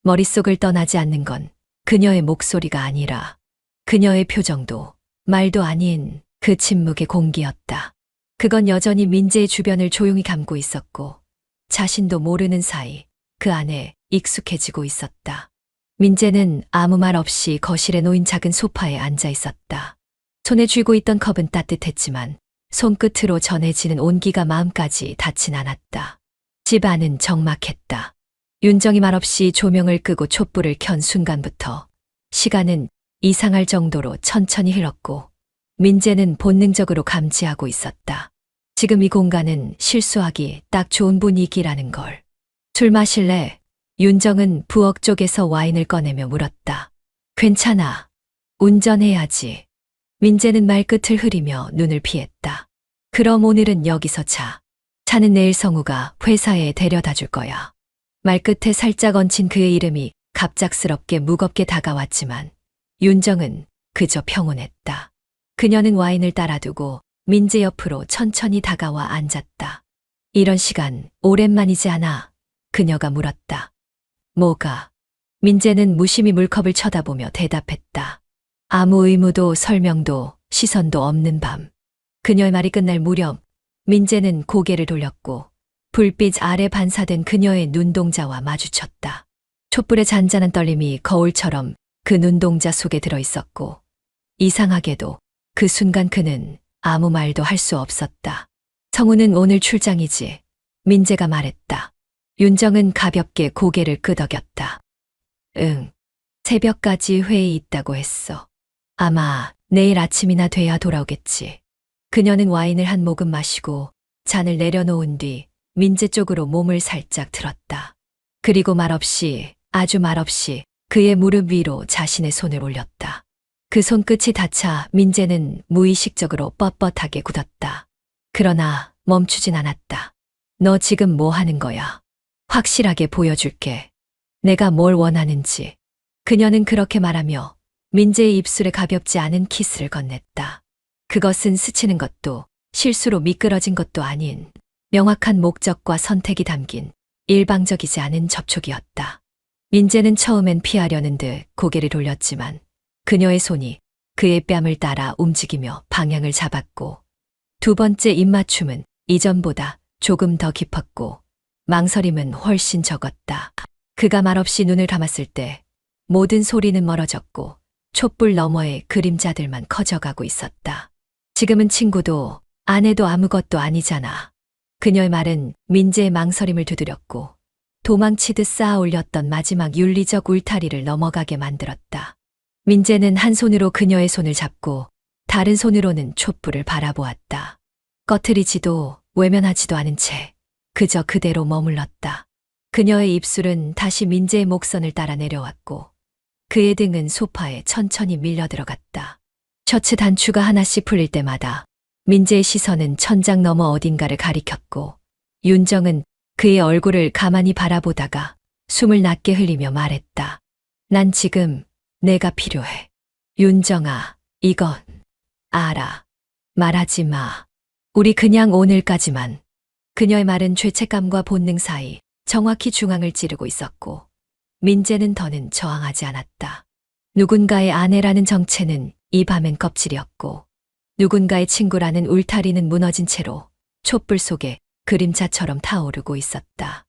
[SPEAKER 1] 머릿속을 떠나지 않는 건 그녀의 목소리가 아니라 그녀의 표정도 말도 아닌 그 침묵의 공기였다. 그건 여전히 민재의 주변을 조용히 감고 있었고 자신도 모르는 사이 그 안에 익숙해지고 있었다. 민재는 아무 말 없이 거실에 놓인 작은 소파에 앉아 있었다. 손에 쥐고 있던 컵은 따뜻했지만 손끝으로 전해지는 온기가 마음까지 닿진 않았다. 집 안은 적막했다. 윤정이 말없이 조명을 끄고 촛불을 켠 순간부터 시간은 이상할 정도로 천천히 흘렀고 민재는 본능적으로 감지하고 있었다. 지금 이 공간은 실수하기 딱 좋은 분위기라는 걸. 술 마실래? 윤정은 부엌 쪽에서 와인을 꺼내며 물었다. 괜찮아. 운전해야지. 민재는 말끝을 흐리며 눈을 피했다. 그럼 오늘은 여기서 자. 차는 내일 성우가 회사에 데려다 줄 거야. 말끝에 살짝 얹힌 그의 이름이 갑작스럽게 무겁게 다가왔지만 윤정은 그저 평온했다. 그녀는 와인을 따라두고 민재 옆으로 천천히 다가와 앉았다. 이런 시간 오랜만이지 않아? 그녀가 물었다. 뭐가? 민재는 무심히 물컵을 쳐다보며 대답했다. 아무 의무도 설명도 시선도 없는 밤. 그녀의 말이 끝날 무렵 민재는 고개를 돌렸고 불빛 아래 반사된 그녀의 눈동자와 마주쳤다. 촛불의 잔잔한 떨림이 거울처럼 그 눈동자 속에 들어있었고 이상하게도 그 순간 그는 아무 말도 할 수 없었다. 성우는 오늘 출장이지. 민재가 말했다. 윤정은 가볍게 고개를 끄덕였다. 응. 새벽까지 회의 있다고 했어. 아마 내일 아침이나 돼야 돌아오겠지. 그녀는 와인을 한 모금 마시고 잔을 내려놓은 뒤 민재 쪽으로 몸을 살짝 들었다. 그리고 말없이, 아주 말없이 그의 무릎 위로 자신의 손을 올렸다. 그 손끝이 닿자 민재는 무의식적으로 뻣뻣하게 굳었다. 그러나 멈추진 않았다. 너 지금 뭐 하는 거야? 확실하게 보여줄게. 내가 뭘 원하는지. 그녀는 그렇게 말하며 민재의 입술에 가볍지 않은 키스를 건넸다. 그것은 스치는 것도 실수로 미끄러진 것도 아닌 명확한 목적과 선택이 담긴 일방적이지 않은 접촉이었다. 민재는 처음엔 피하려는 듯 고개를 돌렸지만 그녀의 손이 그의 뺨을 따라 움직이며 방향을 잡았고 두 번째 입맞춤은 이전보다 조금 더 깊었고 망설임은 훨씬 적었다. 그가 말없이 눈을 감았을 때 모든 소리는 멀어졌고 촛불 너머의 그림자들만 커져가고 있었다. 지금은 친구도 아내도 아무것도 아니잖아. 그녀의 말은 민재의 망설임을 두드렸고 도망치듯 쌓아 올렸던 마지막 윤리적 울타리를 넘어가게 만들었다. 민재는 한 손으로 그녀의 손을 잡고 다른 손으로는 촛불을 바라보았다. 꺼트리지도 외면하지도 않은 채 그저 그대로 머물렀다. 그녀의 입술은 다시 민재의 목선을 따라 내려왔고 그의 등은 소파에 천천히 밀려 들어갔다. 셔츠 단추가 하나씩 풀릴 때마다 민재의 시선은 천장 너머 어딘가를 가리켰고 윤정은 그의 얼굴을 가만히 바라보다가 숨을 낮게 흘리며 말했다. 난 지금 내가 필요해. 윤정아, 이건 알아. 말하지 마. 우리 그냥 오늘까지만. 그녀의 말은 죄책감과 본능 사이 정확히 중앙을 찌르고 있었고 민재는 더는 저항하지 않았다. 누군가의 아내라는 정체는 이 밤엔 껍질이었고 누군가의 친구라는 울타리는 무너진 채로 촛불 속에 그림자처럼 타오르고 있었다.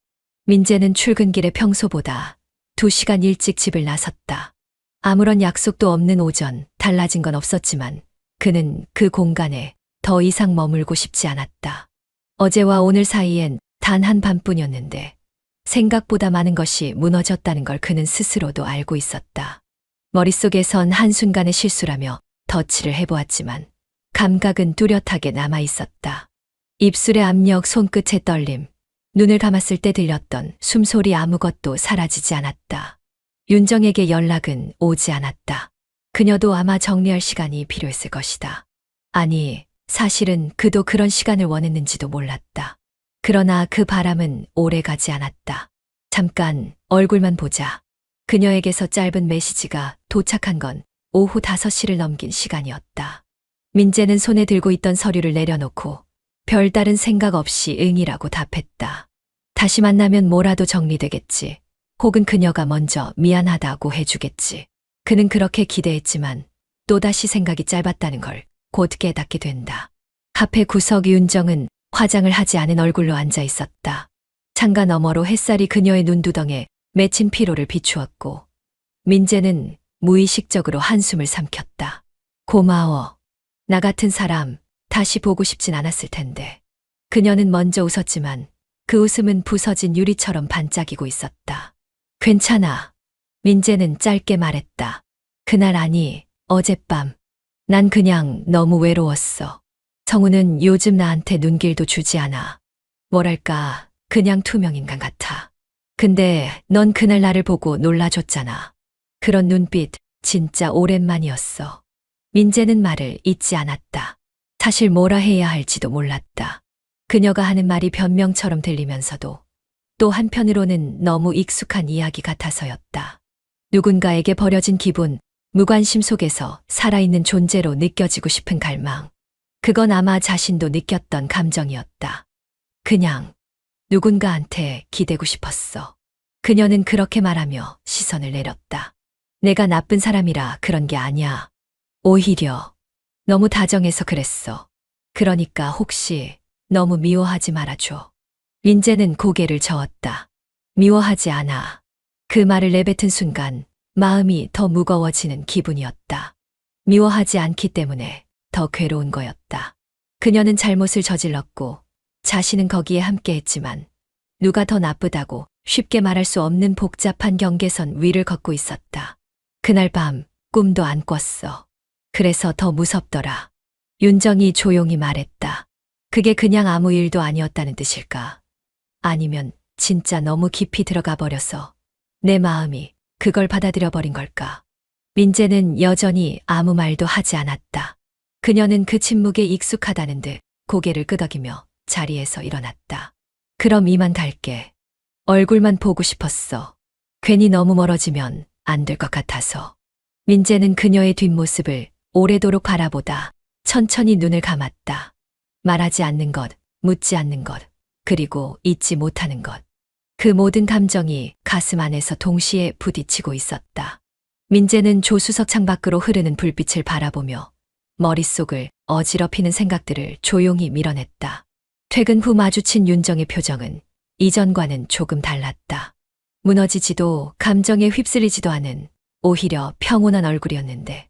[SPEAKER 1] 민재는 출근길에 평소보다 2시간 일찍 집을 나섰다. 아무런 약속도 없는 오전, 달라진 건 없었지만 그는 그 공간에 더 이상 머물고 싶지 않았다. 어제와 오늘 사이엔 단 한 밤뿐이었는데 생각보다 많은 것이 무너졌다는 걸 그는 스스로도 알고 있었다. 머릿속에선 한순간의 실수라며 덧칠을 해보았지만 감각은 뚜렷하게 남아 있었다. 입술의 압력, 손끝의 떨림, 눈을 감았을 때 들렸던 숨소리 아무것도 사라지지 않았다. 윤정에게 연락은 오지 않았다. 그녀도 아마 정리할 시간이 필요했을 것이다. 아니, 사실은 그도 그런 시간을 원했는지도 몰랐다. 그러나 그 바람은 오래 가지 않았다. 잠깐 얼굴만 보자. 그녀에게서 짧은 메시지가 도착한 건 오후 5시를 넘긴 시간이었다. 민재는 손에 들고 있던 서류를 내려놓고 별다른 생각 없이 응이라고 답했다. 다시 만나면 뭐라도 정리되겠지. 혹은 그녀가 먼저 미안하다고 해주겠지. 그는 그렇게 기대했지만 또다시 생각이 짧았다는 걸 곧 깨닫게 된다. 카페 구석 윤정은 화장을 하지 않은 얼굴로 앉아 있었다. 창가 너머로 햇살이 그녀의 눈두덩에 맺힌 피로를 비추었고 민재는 무의식적으로 한숨을 삼켰다. 고마워. 나 같은 사람 다시 보고 싶진 않았을 텐데. 그녀는 먼저 웃었지만 그 웃음은 부서진 유리처럼 반짝이고 있었다. 괜찮아. 민재는 짧게 말했다. 그날 아니, 어젯밤. 난 그냥 너무 외로웠어. 성우는 요즘 나한테 눈길도 주지 않아. 뭐랄까, 그냥 투명인간 같아. 근데 넌 그날 나를 보고 놀라줬잖아. 그런 눈빛 진짜 오랜만이었어. 민재는 말을 잇지 않았다. 사실 뭐라 해야 할지도 몰랐다. 그녀가 하는 말이 변명처럼 들리면서도 또 한편으로는 너무 익숙한 이야기 같아서였다. 누군가에게 버려진 기분, 무관심 속에서 살아있는 존재로 느껴지고 싶은 갈망. 그건 아마 자신도 느꼈던 감정이었다. 그냥 누군가한테 기대고 싶었어. 그녀는 그렇게 말하며 시선을 내렸다. 내가 나쁜 사람이라 그런 게 아니야. 오히려 너무 다정해서 그랬어. 그러니까 혹시 너무 미워하지 말아줘. 민재는 고개를 저었다. 미워하지 않아. 그 말을 내뱉은 순간 마음이 더 무거워지는 기분이었다. 미워하지 않기 때문에 더 괴로운 거였다. 그녀는 잘못을 저질렀고 자신은 거기에 함께했지만 누가 더 나쁘다고 쉽게 말할 수 없는 복잡한 경계선 위를 걷고 있었다. 그날 밤 꿈도 안 꿨어. 그래서 더 무섭더라. 윤정이 조용히 말했다. 그게 그냥 아무 일도 아니었다는 뜻일까? 아니면 진짜 너무 깊이 들어가 버려서 내 마음이 그걸 받아들여 버린 걸까? 민재는 여전히 아무 말도 하지 않았다. 그녀는 그 침묵에 익숙하다는 듯 고개를 끄덕이며 자리에서 일어났다. 그럼 이만 갈게. 얼굴만 보고 싶었어. 괜히 너무 멀어지면 안 될 것 같아서. 민재는 그녀의 뒷모습을 오래도록 바라보다 천천히 눈을 감았다. 말하지 않는 것, 묻지 않는 것, 그리고 잊지 못하는 것. 그 모든 감정이 가슴 안에서 동시에 부딪히고 있었다. 민재는 조수석 창밖으로 흐르는 불빛을 바라보며 머릿속을 어지럽히는 생각들을 조용히 밀어냈다. 퇴근 후 마주친 윤정의 표정은 이전과는 조금 달랐다. 무너지지도 감정에 휩쓸리지도 않은 오히려 평온한 얼굴이었는데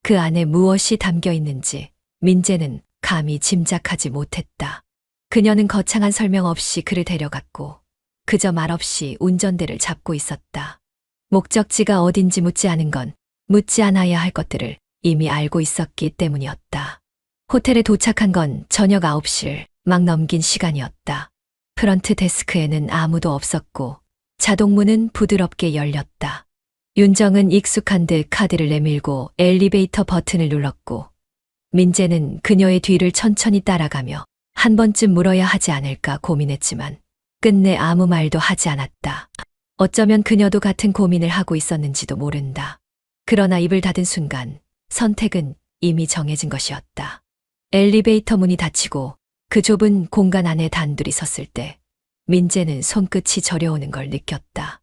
[SPEAKER 1] 그 안에 무엇이 담겨 있는지 민재는 감히 짐작하지 못했다. 그녀는 거창한 설명 없이 그를 데려갔고 그저 말없이 운전대를 잡고 있었다. 목적지가 어딘지 묻지 않은 건 묻지 않아야 할 것들을 이미 알고 있었기 때문이었다. 호텔에 도착한 건 저녁 9시를 막 넘긴 시간이었다. 프런트 데스크에는 아무도 없었고 자동문은 부드럽게 열렸다. 윤정은 익숙한 듯 카드를 내밀고 엘리베이터 버튼을 눌렀고 민재는 그녀의 뒤를 천천히 따라가며 한 번쯤 물어야 하지 않을까 고민했지만 끝내 아무 말도 하지 않았다. 어쩌면 그녀도 같은 고민을 하고 있었는지도 모른다. 그러나 입을 닫은 순간 선택은 이미 정해진 것이었다. 엘리베이터 문이 닫히고 그 좁은 공간 안에 단둘이 섰을 때 민재는 손끝이 저려오는 걸 느꼈다.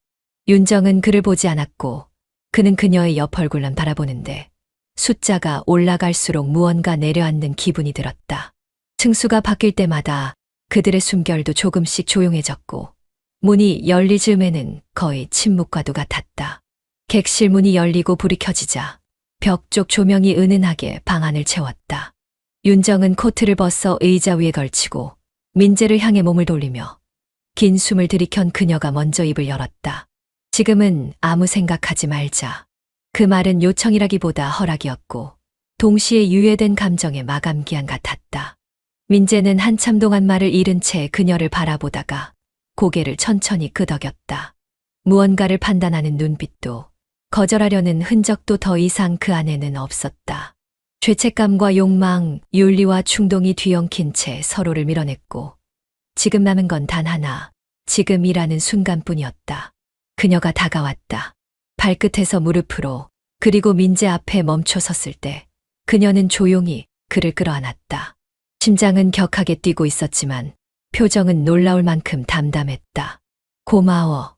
[SPEAKER 1] 윤정은 그를 보지 않았고 그는 그녀의 옆 얼굴만 바라보는데 숫자가 올라갈수록 무언가 내려앉는 기분이 들었다. 층수가 바뀔 때마다 그들의 숨결도 조금씩 조용해졌고 문이 열릴 즈음에는 거의 침묵과도 같았다. 객실 문이 열리고 불이 켜지자 벽 쪽 조명이 은은하게 방 안을 채웠다. 윤정은 코트를 벗어 의자 위에 걸치고 민재를 향해 몸을 돌리며 긴 숨을 들이켠 그녀가 먼저 입을 열었다. 지금은 아무 생각하지 말자. 그 말은 요청이라기보다 허락이었고 동시에 유예된 감정의 마감기한 같았다. 민재는 한참 동안 말을 잃은 채 그녀를 바라보다가 고개를 천천히 끄덕였다. 무언가를 판단하는 눈빛도 거절하려는 흔적도 더 이상 그 안에는 없었다. 죄책감과 욕망, 윤리와 충동이 뒤엉킨 채 서로를 밀어냈고 지금 남은 건 단 하나, 지금이라는 순간뿐이었다. 그녀가 다가왔다. 발끝에서 무릎으로 그리고 민재 앞에 멈춰 섰을 때 그녀는 조용히 그를 끌어안았다. 심장은 격하게 뛰고 있었지만 표정은 놀라울 만큼 담담했다. 고마워.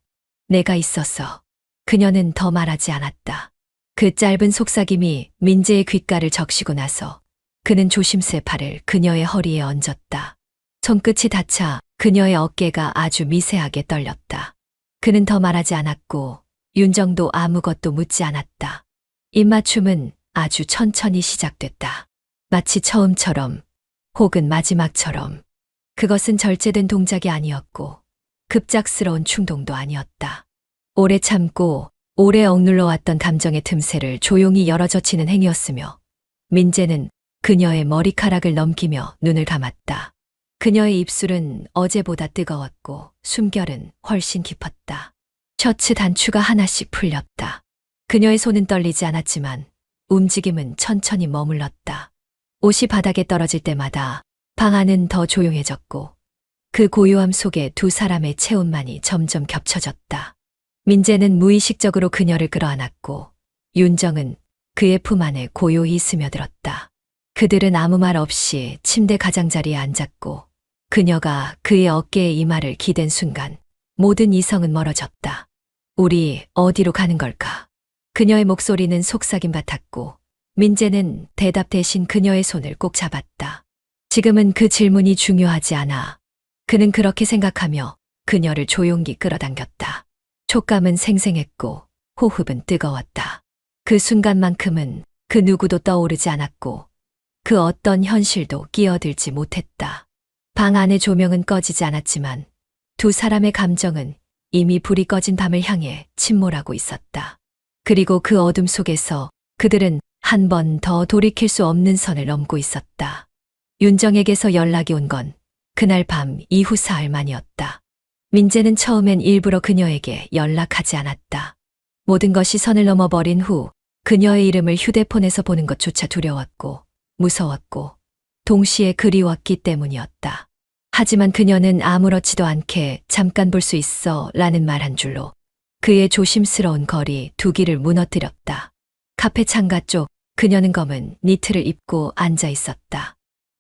[SPEAKER 1] 내가 있어서. 그녀는 더 말하지 않았다. 그 짧은 속삭임이 민재의 귓가를 적시고 나서 그는 조심스레 팔을 그녀의 허리에 얹었다. 손끝이 닿자 그녀의 어깨가 아주 미세하게 떨렸다. 그는 더 말하지 않았고 윤정도 아무것도 묻지 않았다. 입맞춤은 아주 천천히 시작됐다. 마치 처음처럼 혹은 마지막처럼. 그것은 절제된 동작이 아니었고 급작스러운 충동도 아니었다. 오래 참고 오래 억눌러 왔던 감정의 틈새를 조용히 열어젖히는 행위였으며 민재는 그녀의 머리카락을 넘기며 눈을 감았다. 그녀의 입술은 어제보다 뜨거웠고 숨결은 훨씬 깊었다. 셔츠 단추가 하나씩 풀렸다. 그녀의 손은 떨리지 않았지만 움직임은 천천히 머물렀다. 옷이 바닥에 떨어질 때마다 방 안은 더 조용해졌고 그 고요함 속에 두 사람의 체온만이 점점 겹쳐졌다. 민재는 무의식적으로 그녀를 끌어안았고 윤정은 그의 품 안에 고요히 스며들었다. 그들은 아무 말 없이 침대 가장자리에 앉았고 그녀가 그의 어깨에 이마를 기댄 순간 모든 이성은 멀어졌다. 우리 어디로 가는 걸까? 그녀의 목소리는 속삭임 같았고 민재는 대답 대신 그녀의 손을 꼭 잡았다. 지금은 그 질문이 중요하지 않아. 그는 그렇게 생각하며 그녀를 조용히 끌어당겼다. 촉감은 생생했고 호흡은 뜨거웠다. 그 순간만큼은 그 누구도 떠오르지 않았고 그 어떤 현실도 끼어들지 못했다. 방 안의 조명은 꺼지지 않았지만 두 사람의 감정은 이미 불이 꺼진 밤을 향해 침몰하고 있었다. 그리고 그 어둠 속에서 그들은 한 번 더 돌이킬 수 없는 선을 넘고 있었다. 윤정에게서 연락이 온 건 그날 밤 이후 사흘 만이었다. 민재는 처음엔 일부러 그녀에게 연락하지 않았다. 모든 것이 선을 넘어버린 후 그녀의 이름을 휴대폰에서 보는 것조차 두려웠고 무서웠고 동시에 그리웠기 때문이었다. 하지만 그녀는 아무렇지도 않게 잠깐 볼 수 있어 라는 말 한 줄로 그의 조심스러운 거리 두 길을 무너뜨렸다. 카페 창가 쪽 그녀는 검은 니트를 입고 앉아 있었다.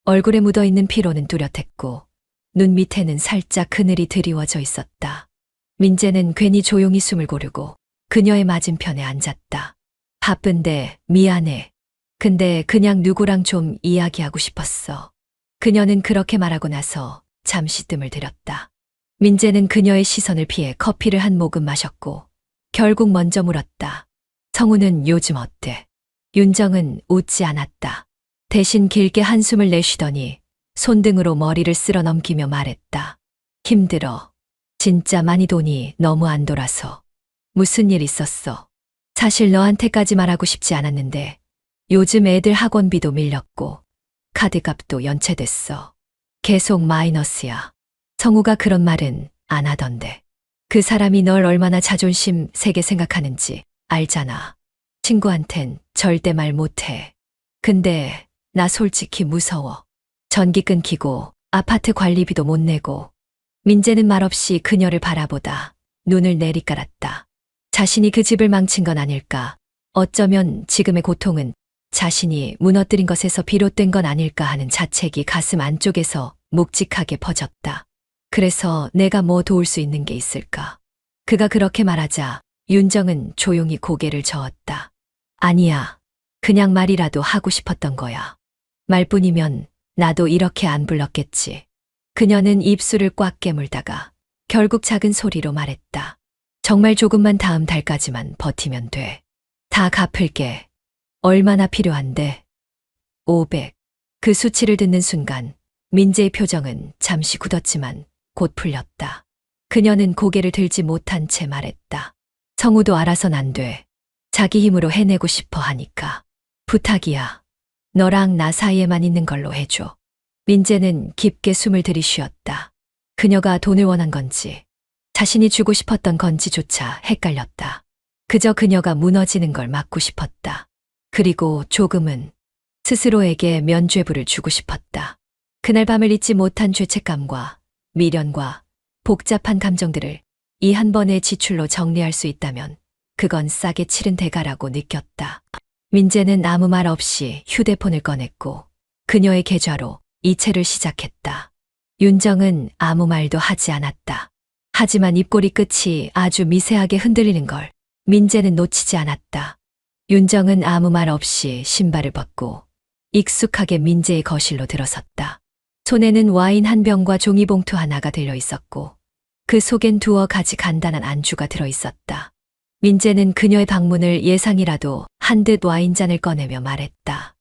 [SPEAKER 1] 얼굴에 묻어있는 피로는 뚜렷했고 눈 밑에는 살짝 그늘이 드리워져 있었다. 민재는 괜히 조용히 숨을 고르고 그녀의 맞은편에 앉았다. 바쁜데 미안해. 근데 그냥 누구랑 좀 이야기하고 싶었어. 그녀는 그렇게 말하고 나서 잠시 뜸을 들였다. 민재는 그녀의 시선을 피해 커피를 한 모금 마셨고 결국 먼저 물었다. 성우는 요즘 어때? 윤정은 웃지 않았다. 대신 길게 한숨을 내쉬더니 손등으로 머리를 쓸어 넘기며 말했다. 힘들어. 진짜 많이 돈이 너무 안 돌아서. 무슨 일 있었어? 사실 너한테까지 말하고 싶지 않았는데 요즘 애들 학원비도 밀렸고 카드값도 연체됐어. 계속 마이너스야. 성우가 그런 말은 안 하던데. 그 사람이 널 얼마나 자존심 세게 생각하는지 알잖아. 친구한텐 절대 말 못해. 근데 나 솔직히 무서워. 전기 끊기고 아파트 관리비도 못 내고. 민재는 말없이 그녀를 바라보다 눈을 내리깔았다. 자신이 그 집을 망친 건 아닐까. 어쩌면 지금의 고통은 자신이 무너뜨린 것에서 비롯된 건 아닐까 하는 자책이 가슴 안쪽에서 묵직하게 퍼졌다. 그래서 내가 뭐 도울 수 있는 게 있을까? 그가 그렇게 말하자 윤정은 조용히 고개를 저었다. 아니야. 그냥 말이라도 하고 싶었던 거야. 말뿐이면 나도 이렇게 안 불렀겠지. 그녀는 입술을 꽉 깨물다가 결국 작은 소리로 말했다. 정말 조금만 다음 달까지만 버티면 돼. 다 갚을게. 얼마나 필요한데? 500. 그 수치를 듣는 순간 민재의 표정은 잠시 굳었지만 곧 풀렸다. 그녀는 고개를 들지 못한 채 말했다. 성우도 알아선 안 돼. 자기 힘으로 해내고 싶어 하니까. 부탁이야. 너랑 나 사이에만 있는 걸로 해줘. 민재는 깊게 숨을 들이쉬었다. 그녀가 돈을 원한 건지 자신이 주고 싶었던 건지조차 헷갈렸다. 그저 그녀가 무너지는 걸 막고 싶었다. 그리고 조금은 스스로에게 면죄부를 주고 싶었다. 그날 밤을 잊지 못한 죄책감과 미련과 복잡한 감정들을 이 한 번의 지출로 정리할 수 있다면 그건 싸게 치른 대가라고 느꼈다. 민재는 아무 말 없이 휴대폰을 꺼냈고 그녀의 계좌로 이체를 시작했다. 윤정은 아무 말도 하지 않았다. 하지만 입꼬리 끝이 아주 미세하게 흔들리는 걸 민재는 놓치지 않았다. 윤정은 아무 말 없이 신발을 벗고 익숙하게 민재의 거실로 들어섰다. 손에는 와인 한 병과 종이봉투 하나가 들려 있었고 그 속엔 두어 가지 간단한 안주가 들어 있었다. 민재는 그녀의 방문을 예상이라도 한 듯 와인잔을 꺼내며 말했다.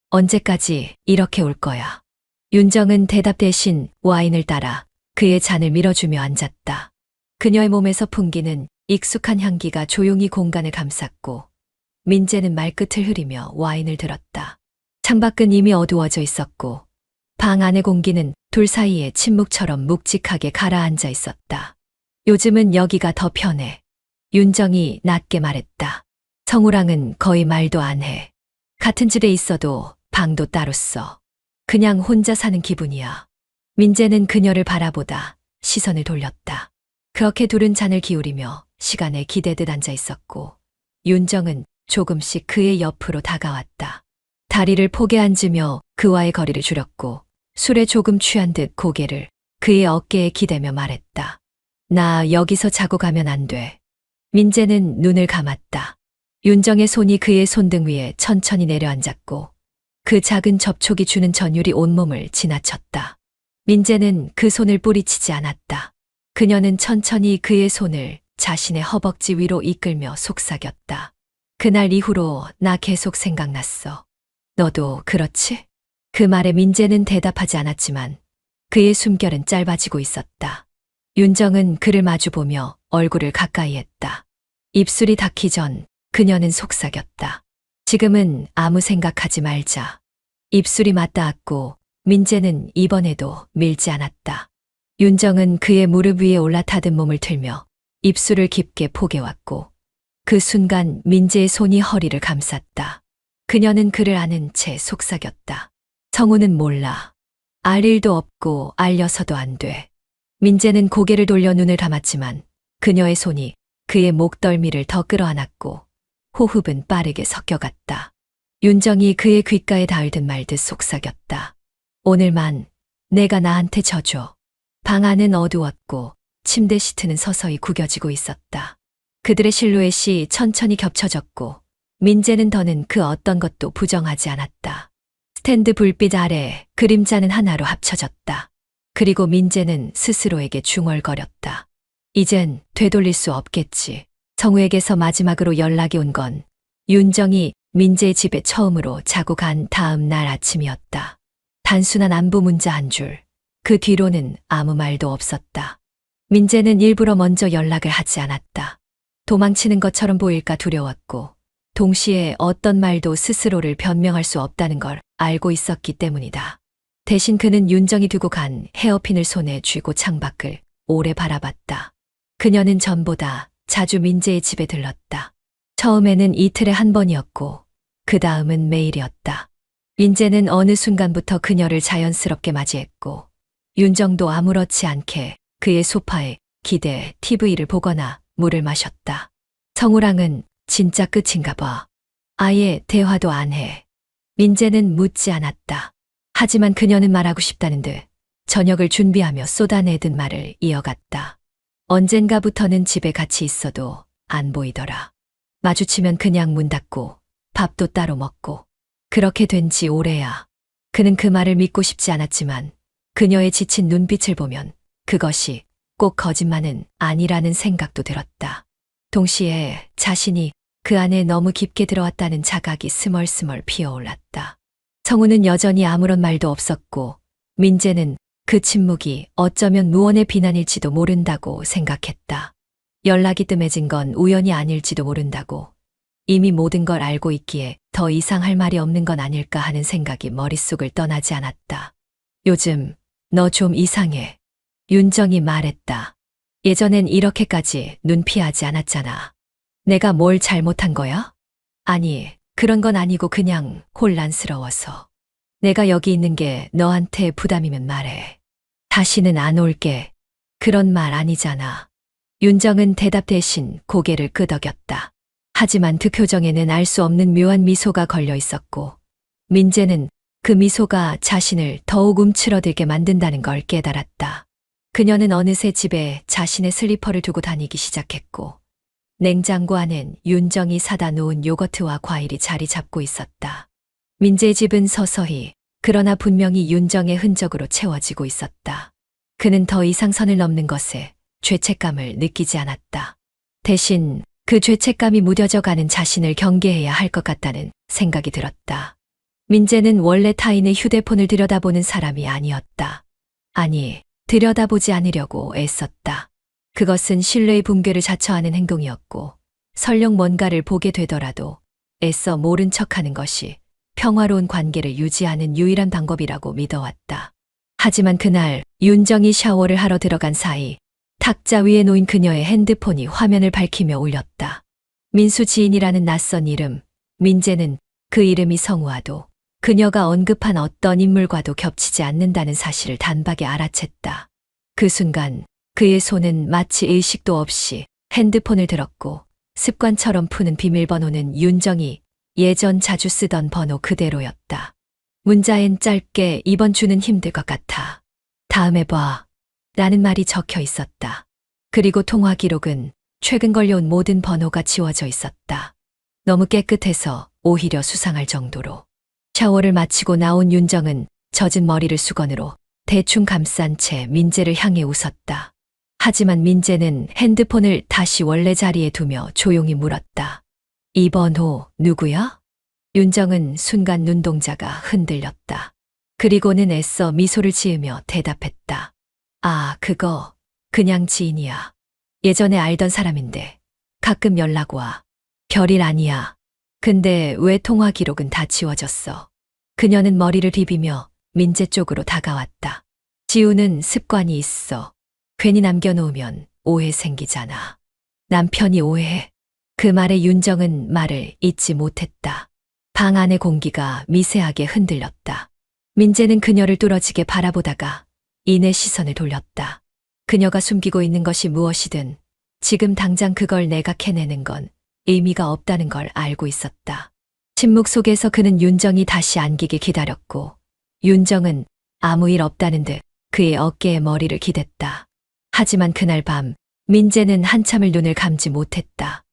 [SPEAKER 1] 언제까지 이렇게 올 거야? 윤정은 대답 대신 와인을 따라 그의 잔을 밀어주며 앉았다. 그녀의 몸에서 풍기는 익숙한 향기가 조용히 공간을 감쌌고 민재는 말끝을 흐리며 와인을 들었다. 창밖은 이미 어두워져 있었고 방 안의 공기는 둘 사이에 침묵처럼 묵직하게 가라앉아 있었다. 요즘은 여기가 더 편해. 윤정이 낮게 말했다. 성우랑은 거의 말도 안 해. 같은 집에 있어도 방도 따로 써. 그냥 혼자 사는 기분이야. 민재는 그녀를 바라보다 시선을 돌렸다. 그렇게 둘은 잔을 기울이며 시간에 기대듯 앉아 있었고 윤정은 조금씩 그의 옆으로 다가왔다. 다리를 포개 앉으며 그와의 거리를 줄였고 술에 조금 취한 듯 고개를 그의 어깨에 기대며 말했다. 나 여기서 자고 가면 안 돼. 민재는 눈을 감았다. 윤정의 손이 그의 손등 위에 천천히 내려앉았고 그 작은 접촉이 주는 전율이 온몸을 지나쳤다. 민재는 그 손을 뿌리치지 않았다. 그녀는 천천히 그의 손을 자신의 허벅지 위로 이끌며 속삭였다. 그날 이후로 나 계속 생각났어. 너도 그렇지? 그 말에 민재는 대답하지 않았지만 그의 숨결은 짧아지고 있었다. 윤정은 그를 마주보며 얼굴을 가까이 했다. 입술이 닿기 전 그녀는 속삭였다. 지금은 아무 생각하지 말자. 입술이 맞닿았고 민재는 이번에도 밀지 않았다. 윤정은 그의 무릎 위에 올라타든 몸을 틀며 입술을 깊게 포개왔고 그 순간 민재의 손이 허리를 감쌌다. 그녀는 그를 안은 채 속삭였다. 성우는 몰라. 알 일도 없고 알려서도 안 돼. 민재는 고개를 돌려 눈을 감았지만 그녀의 손이 그의 목덜미를 더 끌어안았고 호흡은 빠르게 섞여갔다. 윤정이 그의 귓가에 닿을 듯 말 듯 속삭였다. 오늘만 내가 나한테 져줘. 방 안은 어두웠고 침대 시트는 서서히 구겨지고 있었다. 그들의 실루엣이 천천히 겹쳐졌고 민재는 더는 그 어떤 것도 부정하지 않았다. 스탠드 불빛 아래 그림자는 하나로 합쳐졌다. 그리고 민재는 스스로에게 중얼거렸다. 이젠 되돌릴 수 없겠지. 성우에게서 마지막으로 연락이 온 건 윤정이 민재의 집에 처음으로 자고 간 다음 날 아침이었다. 단순한 안부 문자 한 줄. 그 뒤로는 아무 말도 없었다. 민재는 일부러 먼저 연락을 하지 않았다. 도망치는 것처럼 보일까 두려웠고 동시에 어떤 말도 스스로를 변명할 수 없다는 걸 알고 있었기 때문이다. 대신 그는 윤정이 두고 간 헤어핀을 손에 쥐고 창밖을 오래 바라봤다. 그녀는 전보다 자주 민재의 집에 들렀다. 처음에는 이틀에 한 번이었고 그 다음은 매일이었다. 민재는 어느 순간부터 그녀를 자연스럽게 맞이했고 윤정도 아무렇지 않게 그의 소파에 기대 TV를 보거나 물을 마셨다. 성우랑은 진짜 끝인가 봐. 아예 대화도 안 해. 민재는 묻지 않았다. 하지만 그녀는 말하고 싶다는 듯 저녁을 준비하며 쏟아내던 말을 이어갔다. 언젠가부터는 집에 같이 있어도 안 보이더라. 마주치면 그냥 문 닫고 밥도 따로 먹고 그렇게 된 지 오래야. 그는 그 말을 믿고 싶지 않았지만 그녀의 지친 눈빛을 보면 그것이 꼭 거짓말은 아니라는 생각도 들었다. 동시에 자신이 그 안에 너무 깊게 들어왔다는 자각이 스멀스멀 피어올랐다. 성우는 여전히 아무런 말도 없었고 민재는 그 침묵이 어쩌면 무언의 비난일지도 모른다고 생각했다. 연락이 뜸해진 건 우연이 아닐지도 모른다고. 이미 모든 걸 알고 있기에 더 이상 할 말이 없는 건 아닐까 하는 생각이 머릿속을 떠나지 않았다. 요즘 너 좀 이상해. 윤정이 말했다. 예전엔 이렇게까지 눈피하지 않았잖아. 내가 뭘 잘못한 거야? 아니, 그런 건 아니고 그냥 혼란스러워서. 내가 여기 있는 게 너한테 부담이면 말해. 다시는 안 올게. 그런 말 아니잖아. 윤정은 대답 대신 고개를 끄덕였다. 하지만 그 표정에는 알 수 없는 묘한 미소가 걸려 있었고 민재는 그 미소가 자신을 더욱 움츠러들게 만든다는 걸 깨달았다. 그녀는 어느새 집에 자신의 슬리퍼를 두고 다니기 시작했고 냉장고 안엔 윤정이 사다 놓은 요거트와 과일이 자리 잡고 있었다. 민재의 집은 서서히 그러나 분명히 윤정의 흔적으로 채워지고 있었다. 그는 더 이상 선을 넘는 것에 죄책감을 느끼지 않았다. 대신 그 죄책감이 무뎌져 가는 자신을 경계해야 할 것 같다는 생각이 들었다. 민재는 원래 타인의 휴대폰을 들여다보는 사람이 아니었다. 아니, 들여다보지 않으려고 애썼다. 그것은 신뢰의 붕괴를 자처하는 행동이었고, 설령 뭔가를 보게 되더라도 애써 모른 척하는 것이 평화로운 관계를 유지하는 유일한 방법이라고 믿어왔다. 하지만 그날 윤정이 샤워를 하러 들어간 사이 탁자 위에 놓인 그녀의 핸드폰이 화면을 밝히며 울렸다. 민수 지인이라는 낯선 이름. 민재는 그 이름이 성우와도 그녀가 언급한 어떤 인물과도 겹치지 않는다는 사실을 단박에 알아챘다. 그 순간 그의 손은 마치 의식도 없이 핸드폰을 들었고 습관처럼 푸는 비밀번호는 윤정이 예전 자주 쓰던 번호 그대로였다. 문자엔 짧게 이번 주는 힘들 것 같아. 다음에 봐. 라는 말이 적혀 있었다. 그리고 통화 기록은 최근 걸려온 모든 번호가 지워져 있었다. 너무 깨끗해서 오히려 수상할 정도로. 샤워를 마치고 나온 윤정은 젖은 머리를 수건으로 대충 감싼 채 민재를 향해 웃었다. 하지만 민재는 핸드폰을 다시 원래 자리에 두며 조용히 물었다. 이 번호 누구야? 윤정은 순간 눈동자가 흔들렸다. 그리고는 애써 미소를 지으며 대답했다. 아, 그거 그냥 지인이야. 예전에 알던 사람인데 가끔 연락 와. 별일 아니야. 근데 왜 통화 기록은 다 지워졌어? 그녀는 머리를 비비며 민재 쪽으로 다가왔다. 지우는 습관이 있어. 괜히 남겨놓으면 오해 생기잖아. 남편이 오해해. 그 말에 윤정은 말을 잇지 못했다. 방 안의 공기가 미세하게 흔들렸다. 민재는 그녀를 뚫어지게 바라보다가 이내 시선을 돌렸다. 그녀가 숨기고 있는 것이 무엇이든 지금 당장 그걸 내가 캐내는 건 의미가 없다는 걸 알고 있었다. 침묵 속에서 그는 윤정이 다시 안기길 기다렸고 윤정은 아무 일 없다는 듯 그의 어깨에 머리를 기댔다. 하지만 그날 밤 민재는 한참을 눈을 감지 못했다.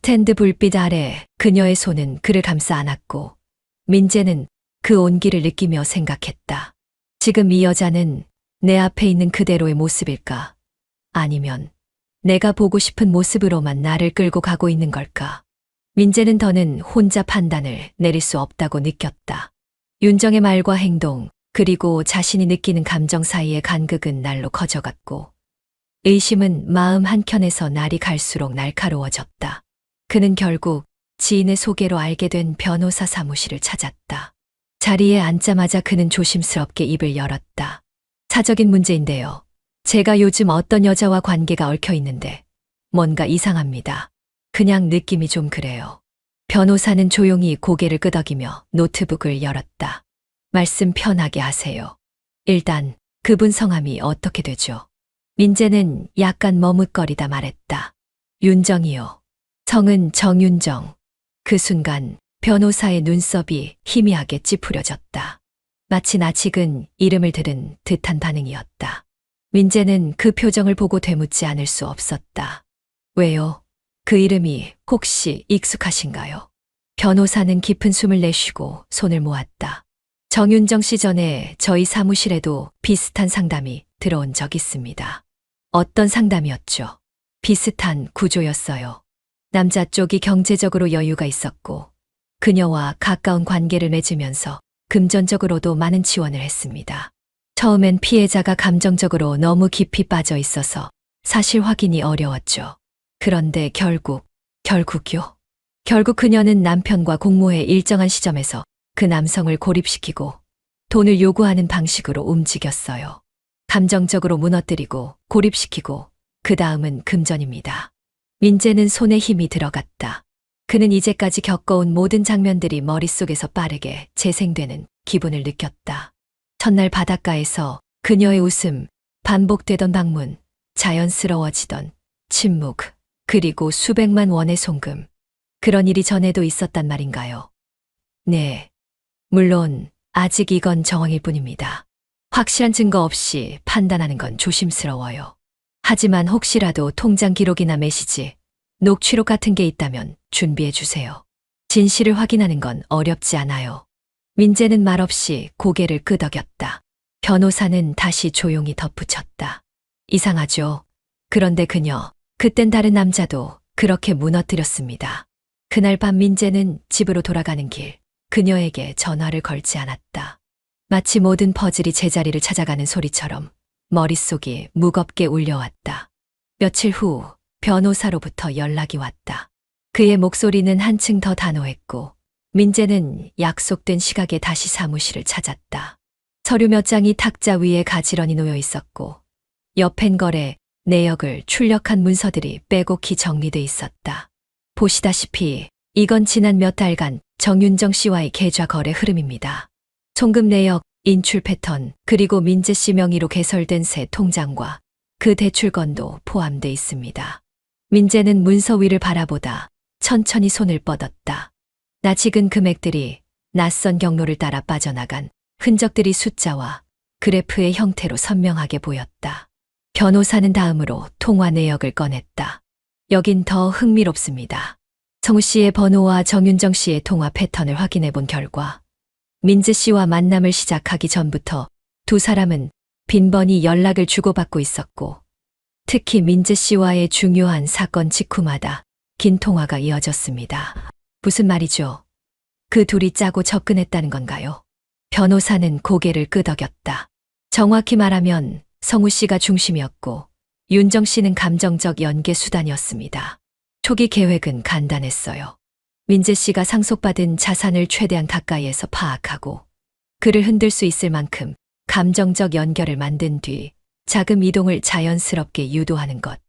[SPEAKER 1] 스탠드 불빛 아래 그녀의 손은 그를 감싸 안았고 민재는 그 온기를 느끼며 생각했다. 지금 이 여자는 내 앞에 있는 그대로의 모습일까? 아니면 내가 보고 싶은 모습으로만 나를 끌고 가고 있는 걸까? 민재는 더는 혼자 판단을 내릴 수 없다고 느꼈다. 윤정의 말과 행동, 그리고 자신이 느끼는 감정 사이의 간극은 날로 커져갔고 의심은 마음 한켠에서 날이 갈수록 날카로워졌다. 그는 결국 지인의 소개로 알게 된 변호사 사무실을 찾았다. 자리에 앉자마자 그는 조심스럽게 입을 열었다. 사적인 문제인데요. 제가 요즘 어떤 여자와 관계가 얽혀 있는데 뭔가 이상합니다. 그냥 느낌이 좀 그래요. 변호사는 조용히 고개를 끄덕이며 노트북을 열었다. 말씀 편하게 하세요. 일단 그분 성함이 어떻게 되죠? 민재는 약간 머뭇거리다 말했다. 윤정이요. 성은 정윤정. 그 순간 변호사의 눈썹이 희미하게 찌푸려졌다. 마치 낯익은 이름을 들은 듯한 반응이었다. 민재는 그 표정을 보고 되묻지 않을 수 없었다. 왜요? 그 이름이 혹시 익숙하신가요? 변호사는 깊은 숨을 내쉬고 손을 모았다. 정윤정 씨 전에 저희 사무실에도 비슷한 상담이 들어온 적 있습니다. 어떤 상담이었죠? 비슷한 구조였어요. 남자 쪽이 경제적으로 여유가 있었고 그녀와 가까운 관계를 맺으면서 금전적으로도 많은 지원을 했습니다. 처음엔 피해자가 감정적으로 너무 깊이 빠져 있어서 사실 확인이 어려웠죠. 그런데 결국요? 결국 그녀는 남편과 공모해 일정한 시점에서 그 남성을 고립시키고 돈을 요구하는 방식으로 움직였어요. 감정적으로 무너뜨리고 고립시키고 그 다음은 금전입니다. 민재는 손에 힘이 들어갔다. 그는 이제까지 겪어온 모든 장면들이 머릿속에서 빠르게 재생되는 기분을 느꼈다. 첫날 바닷가에서 그녀의 웃음, 반복되던 방문, 자연스러워지던 침묵, 그리고 수백만 원의 송금. 그런 일이 전에도 있었단 말인가요? 네. 물론 아직 이건 정황일 뿐입니다. 확실한 증거 없이 판단하는 건 조심스러워요. 하지만 혹시라도 통장 기록이나 메시지, 녹취록 같은 게 있다면 준비해 주세요. 진실을 확인하는 건 어렵지 않아요. 민재는 말없이 고개를 끄덕였다. 변호사는 다시 조용히 덧붙였다. 이상하죠. 그런데 그땐 다른 남자도 그렇게 무너뜨렸습니다. 그날 밤 민재는 집으로 돌아가는 길, 그녀에게 전화를 걸지 않았다. 마치 모든 퍼즐이 제자리를 찾아가는 소리처럼 머릿속이 무겁게 울려왔다. 며칠 후 변호사로부터 연락이 왔다. 그의 목소리는 한층 더 단호했고 민재는 약속된 시각에 다시 사무실을 찾았다. 서류 몇 장이 탁자 위에 가지런히 놓여 있었고 옆엔 거래, 내역을 출력한 문서들이 빼곡히 정리돼 있었다. 보시다시피 이건 지난 몇 달간 정윤정 씨와의 계좌 거래 흐름입니다. 송금 내역, 인출 패턴, 그리고 민재 씨 명의로 개설된 새 통장과 그 대출건도 포함돼 있습니다. 민재는 문서 위를 바라보다 천천히 손을 뻗었다. 낯익은 금액들이 낯선 경로를 따라 빠져나간 흔적들이 숫자와 그래프의 형태로 선명하게 보였다. 변호사는 다음으로 통화 내역을 꺼냈다. 여긴 더 흥미롭습니다. 성우 씨의 번호와 정윤정 씨의 통화 패턴을 확인해 본 결과 민재 씨와 만남을 시작하기 전부터 두 사람은 빈번히 연락을 주고받고 있었고 특히 민재 씨와의 중요한 사건 직후마다 긴 통화가 이어졌습니다. 무슨 말이죠? 그 둘이 짜고 접근했다는 건가요? 변호사는 고개를 끄덕였다. 정확히 말하면 성우 씨가 중심이었고 윤정 씨는 감정적 연계 수단이었습니다. 초기 계획은 간단했어요. 민재 씨가 상속받은 자산을 최대한 가까이에서 파악하고 그를 흔들 수 있을 만큼 감정적 연결을 만든 뒤 자금 이동을 자연스럽게 유도하는 것.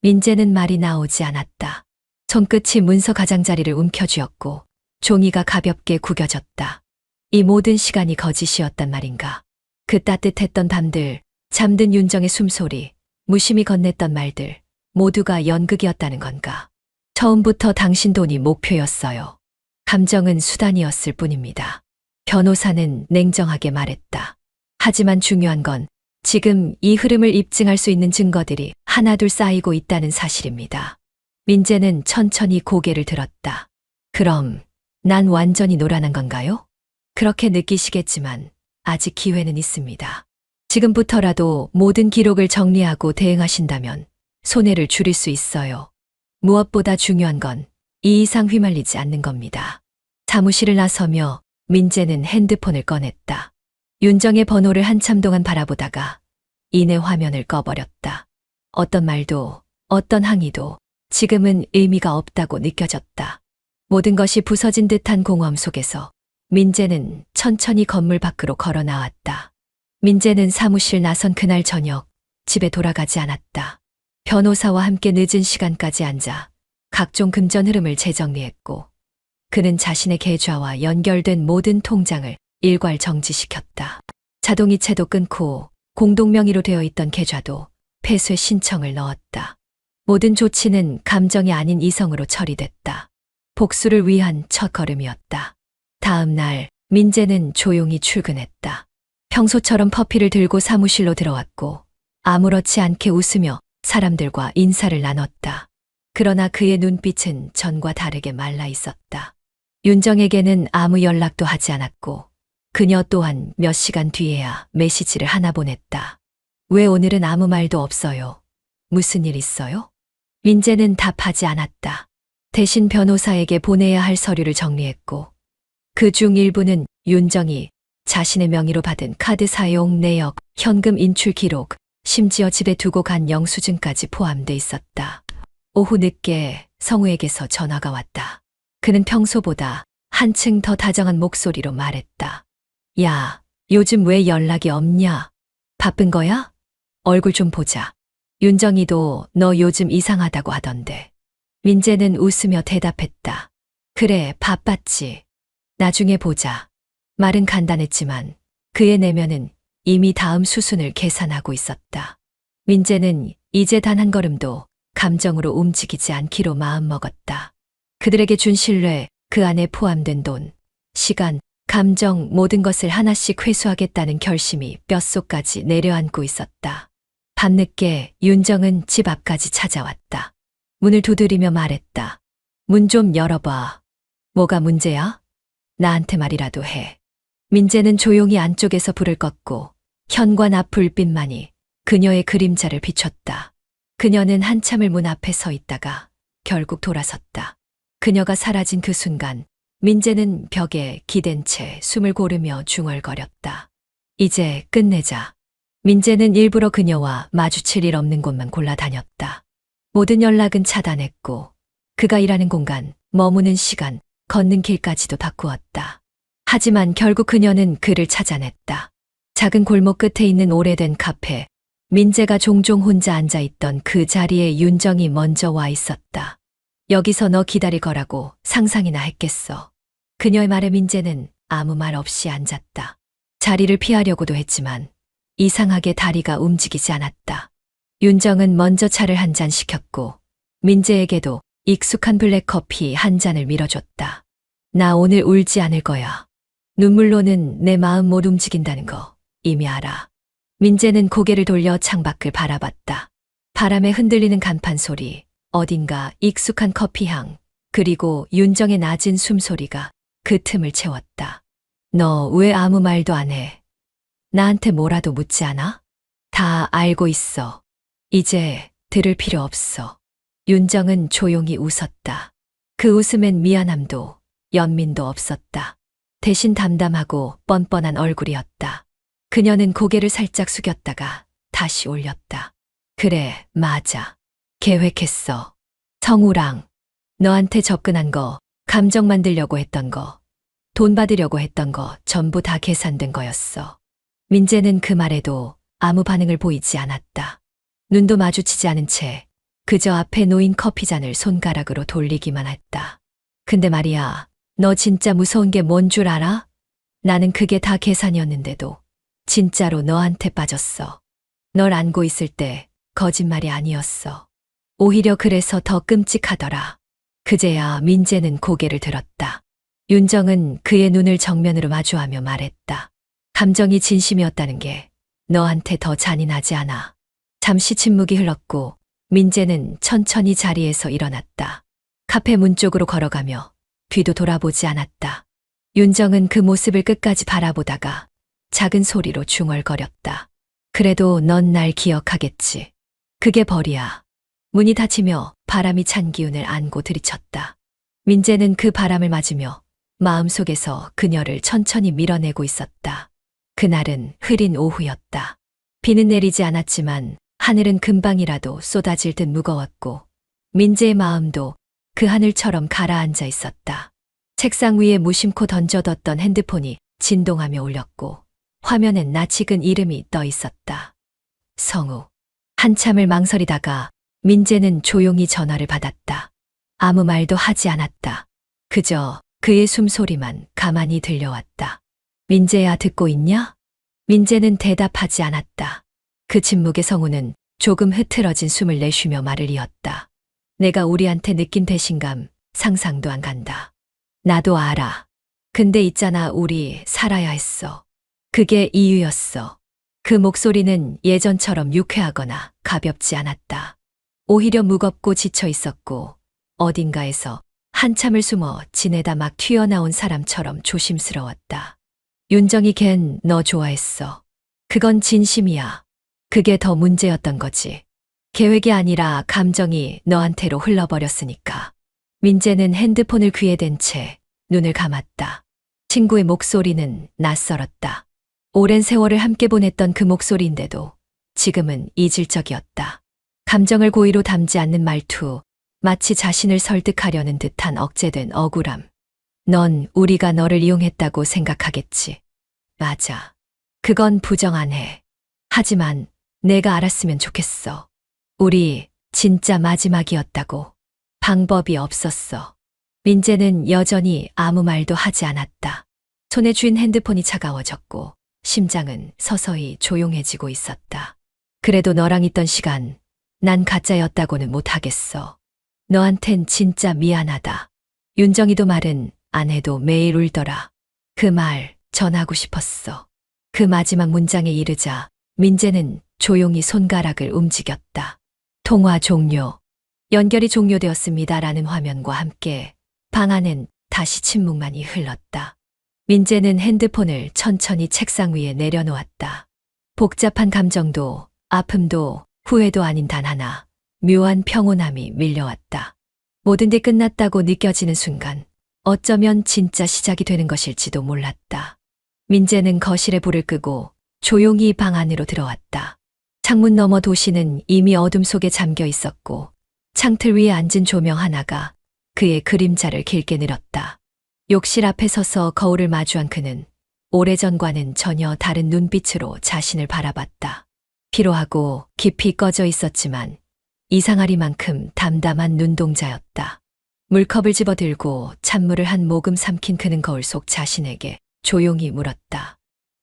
[SPEAKER 1] 민재는 말이 나오지 않았다. 손끝이 문서 가장자리를 움켜쥐었고 종이가 가볍게 구겨졌다. 이 모든 시간이 거짓이었단 말인가. 그 따뜻했던 밤들, 잠든 윤정의 숨소리, 무심히 건넸던 말들, 모두가 연극이었다는 건가. 처음부터 당신 돈이 목표였어요. 감정은 수단이었을 뿐입니다. 변호사는 냉정하게 말했다. 하지만 중요한 건 지금 이 흐름을 입증할 수 있는 증거들이 하나둘 쌓이고 있다는 사실입니다. 민재는 천천히 고개를 들었다. 그럼 난 완전히 노란한 건가요? 그렇게 느끼시겠지만 아직 기회는 있습니다. 지금부터라도 모든 기록을 정리하고 대응하신다면 손해를 줄일 수 있어요. 무엇보다 중요한 건 이 이상 휘말리지 않는 겁니다. 사무실을 나서며 민재는 핸드폰을 꺼냈다. 윤정의 번호를 한참 동안 바라보다가 이내 화면을 꺼버렸다. 어떤 말도, 어떤 항의도 지금은 의미가 없다고 느껴졌다. 모든 것이 부서진 듯한 공허함 속에서 민재는 천천히 건물 밖으로 걸어 나왔다. 민재는 사무실 나선 그날 저녁 집에 돌아가지 않았다. 변호사와 함께 늦은 시간까지 앉아 각종 금전 흐름을 재정리했고 그는 자신의 계좌와 연결된 모든 통장을 일괄 정지시켰다. 자동이체도 끊고 공동명의로 되어 있던 계좌도 폐쇄 신청을 넣었다. 모든 조치는 감정이 아닌 이성으로 처리됐다. 복수를 위한 첫걸음이었다. 다음 날 민재는 조용히 출근했다. 평소처럼 커피를 들고 사무실로 들어왔고 아무렇지 않게 웃으며 사람들과 인사를 나눴다. 그러나 그의 눈빛은 전과 다르게 말라 있었다. 윤정에게는 아무 연락도 하지 않았고 그녀 또한 몇 시간 뒤에야 메시지를 하나 보냈다. 왜 오늘은 아무 말도 없어요? 무슨 일 있어요? 민재는 답하지 않았다. 대신 변호사에게 보내야 할 서류를 정리했고 그 중 일부는 윤정이 자신의 명의로 받은 카드 사용 내역, 현금 인출 기록, 심지어 집에 두고 간 영수증까지 포함돼 있었다. 오후 늦게 성우에게서 전화가 왔다. 그는 평소보다 한층 더 다정한 목소리로 말했다. 야, 요즘 왜 연락이 없냐? 바쁜 거야? 얼굴 좀 보자. 윤정이도 너 요즘 이상하다고 하던데. 민재는 웃으며 대답했다. 그래, 바빴지. 나중에 보자. 말은 간단했지만 그의 내면은 이미 다음 수순을 계산하고 있었다. 민재는 이제 단 한 걸음도 감정으로 움직이지 않기로 마음먹었다. 그들에게 준 신뢰, 그 안에 포함된 돈, 시간, 감정 모든 것을 하나씩 회수하겠다는 결심이 뼛속까지 내려앉고 있었다. 밤늦게 윤정은 집 앞까지 찾아왔다. 문을 두드리며 말했다. 문 좀 열어봐. 뭐가 문제야? 나한테 말이라도 해. 민재는 조용히 안쪽에서 불을 껐고 현관 앞 불빛만이 그녀의 그림자를 비췄다. 그녀는 한참을 문 앞에 서 있다가 결국 돌아섰다. 그녀가 사라진 그 순간 민재는 벽에 기댄 채 숨을 고르며 중얼거렸다. 이제 끝내자. 민재는 일부러 그녀와 마주칠 일 없는 곳만 골라다녔다. 모든 연락은 차단했고 그가 일하는 공간, 머무는 시간, 걷는 길까지도 바꾸었다. 하지만 결국 그녀는 그를 찾아냈다. 작은 골목 끝에 있는 오래된 카페, 민재가 종종 혼자 앉아있던 그 자리에 윤정이 먼저 와 있었다. 여기서 너 기다릴 거라고 상상이나 했겠어. 그녀의 말에 민재는 아무 말 없이 앉았다. 자리를 피하려고도 했지만 이상하게 다리가 움직이지 않았다. 윤정은 먼저 차를 한 잔 시켰고 민재에게도 익숙한 블랙커피 한 잔을 밀어줬다. 나 오늘 울지 않을 거야. 눈물로는 내 마음 못 움직인다는 거 이미 알아. 민재는 고개를 돌려 창밖을 바라봤다. 바람에 흔들리는 간판 소리, 어딘가 익숙한 커피향, 그리고 윤정의 낮은 숨소리가 그 틈을 채웠다. 너 왜 아무 말도 안 해? 나한테 뭐라도 묻지 않아? 다 알고 있어. 이제 들을 필요 없어. 윤정은 조용히 웃었다. 그 웃음엔 미안함도 연민도 없었다. 대신 담담하고 뻔뻔한 얼굴이었다. 그녀는 고개를 살짝 숙였다가 다시 올렸다. 그래, 맞아. 계획했어. 성우랑 너한테 접근한 거, 감정 만들려고 했던 거, 돈 받으려고 했던 거 전부 다 계산된 거였어. 민재는 그 말에도 아무 반응을 보이지 않았다. 눈도 마주치지 않은 채 그저 앞에 놓인 커피잔을 손가락으로 돌리기만 했다. 근데 말이야, 너 진짜 무서운 게 뭔 줄 알아? 나는 그게 다 계산이었는데도 진짜로 너한테 빠졌어. 널 안고 있을 때 거짓말이 아니었어. 오히려 그래서 더 끔찍하더라. 그제야 민재는 고개를 들었다. 윤정은 그의 눈을 정면으로 마주하며 말했다. 감정이 진심이었다는 게 너한테 더 잔인하지 않아. 잠시 침묵이 흘렀고 민재는 천천히 자리에서 일어났다. 카페 문 쪽으로 걸어가며 뒤도 돌아보지 않았다. 윤정은 그 모습을 끝까지 바라보다가 작은 소리로 중얼거렸다. 그래도 넌 날 기억하겠지. 그게 벌이야. 문이 닫히며 바람이 찬 기운을 안고 들이쳤다. 민재는 그 바람을 맞으며 마음속에서 그녀를 천천히 밀어내고 있었다. 그날은 흐린 오후였다. 비는 내리지 않았지만 하늘은 금방이라도 쏟아질 듯 무거웠고 민재의 마음도 그 하늘처럼 가라앉아 있었다. 책상 위에 무심코 던져뒀던 핸드폰이 진동하며 울렸고 화면엔 낯익은 이름이 떠 있었다. 성우. 한참을 망설이다가 민재는 조용히 전화를 받았다. 아무 말도 하지 않았다. 그저 그의 숨소리만 가만히 들려왔다. 민재야, 듣고 있냐? 민재는 대답하지 않았다. 그 침묵의 성우는 조금 흐트러진 숨을 내쉬며 말을 이었다. 내가 우리한테 느낀 배신감 상상도 안 간다. 나도 알아. 근데 있잖아, 우리 살아야 했어. 그게 이유였어. 그 목소리는 예전처럼 유쾌하거나 가볍지 않았다. 오히려 무겁고 지쳐 있었고 어딘가에서 한참을 숨어 지내다 막 튀어나온 사람처럼 조심스러웠다. 윤정이 걘 너 좋아했어. 그건 진심이야. 그게 더 문제였던 거지. 계획이 아니라 감정이 너한테로 흘러버렸으니까. 민재는 핸드폰을 귀에 댄 채 눈을 감았다. 친구의 목소리는 낯설었다. 오랜 세월을 함께 보냈던 그 목소리인데도 지금은 잊을 적이었다. 감정을 고의로 담지 않는 말투, 마치 자신을 설득하려는 듯한 억제된 억울함. 넌 우리가 너를 이용했다고 생각하겠지. 맞아. 그건 부정 안 해. 하지만 내가 알았으면 좋겠어. 우리 진짜 마지막이었다고. 방법이 없었어. 민재는 여전히 아무 말도 하지 않았다. 손에 쥔 핸드폰이 차가워졌고 심장은 서서히 조용해지고 있었다. 그래도 너랑 있던 시간 난 가짜였다고는 못하겠어. 너한텐 진짜 미안하다. 윤정이도 말은 안 해도 매일 울더라. 그 말 전하고 싶었어. 그 마지막 문장에 이르자 민재는 조용히 손가락을 움직였다. 통화 종료. 연결이 종료되었습니다라는 화면과 함께 방 안엔 다시 침묵만이 흘렀다. 민재는 핸드폰을 천천히 책상 위에 내려놓았다. 복잡한 감정도 아픔도 후회도 아닌 단 하나, 묘한 평온함이 밀려왔다. 모든 게 끝났다고 느껴지는 순간 어쩌면 진짜 시작이 되는 것일지도 몰랐다. 민재는 거실에 불을 끄고 조용히 방 안으로 들어왔다. 창문 너머 도시는 이미 어둠 속에 잠겨 있었고 창틀 위에 앉은 조명 하나가 그의 그림자를 길게 늘었다. 욕실 앞에 서서 거울을 마주한 그는 오래전과는 전혀 다른 눈빛으로 자신을 바라봤다. 피로하고 깊이 꺼져 있었지만 이상하리만큼 담담한 눈동자였다. 물컵을 집어들고 찬물을 한 모금 삼킨 그는 거울 속 자신에게 조용히 물었다.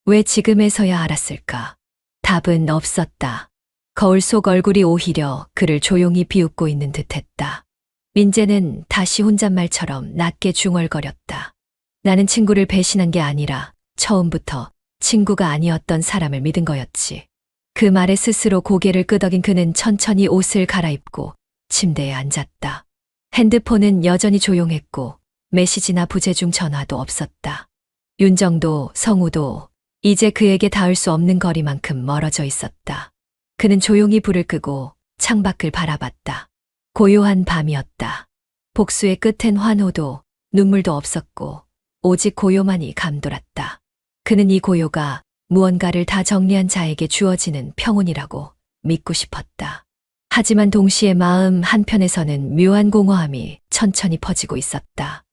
[SPEAKER 1] 왜 지금에서야 알았을까? 답은 없었다. 거울 속 얼굴이 오히려 그를 조용히 비웃고 있는 듯했다. 민재는 다시 혼잣말처럼 낮게 중얼거렸다. 나는 친구를 배신한 게 아니라 처음부터 친구가 아니었던 사람을 믿은 거였지. 그 말에 스스로 고개를 끄덕인 그는 천천히 옷을 갈아입고 침대에 앉았다. 핸드폰은 여전히 조용했고 메시지나 부재중 전화도 없었다. 윤정도, 성우도 이제 그에게 닿을 수 없는 거리만큼 멀어져 있었다. 그는 조용히 불을 끄고 창밖을 바라봤다. 고요한 밤이었다. 복수의 끝엔 환호도 눈물도 없었고 오직 고요만이 감돌았다. 그는 이 고요가 무언가를 다 정리한 자에게 주어지는 평온이라고 믿고 싶었다. 하지만 동시에 마음 한편에서는 묘한 공허함이 천천히 퍼지고 있었다.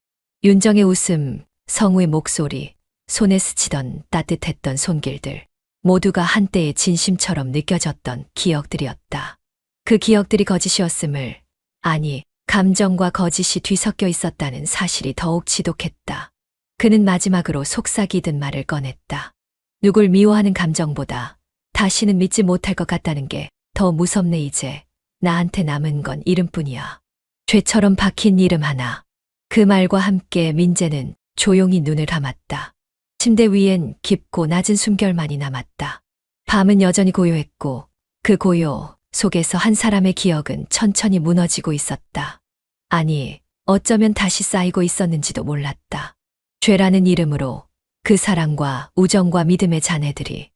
[SPEAKER 1] 윤정의 웃음, 성우의 목소리, 손에 스치던 따뜻했던 손길들, 모두가 한때의 진심처럼 느껴졌던 기억들이었다. 그 기억들이 거짓이었음을, 아니, 감정과 거짓이 뒤섞여 있었다는 사실이 더욱 지독했다. 그는 마지막으로 속삭이듯 말을 꺼냈다. 누굴 미워하는 감정보다 다시는 믿지 못할 것 같다는 게 더 무섭네. 이제 나한테 남은 건 이름뿐이야. 죄처럼 박힌 이름 하나. 그 말과 함께 민재는 조용히 눈을 감았다. 침대 위엔 깊고 낮은 숨결만이 남았다. 밤은 여전히 고요했고 그 고요 속에서 한 사람의 기억은 천천히 무너지고 있었다. 아니, 어쩌면 다시 쌓이고 있었는지도 몰랐다. 죄라는 이름으로 그 사랑과 우정과 믿음의 잔해들이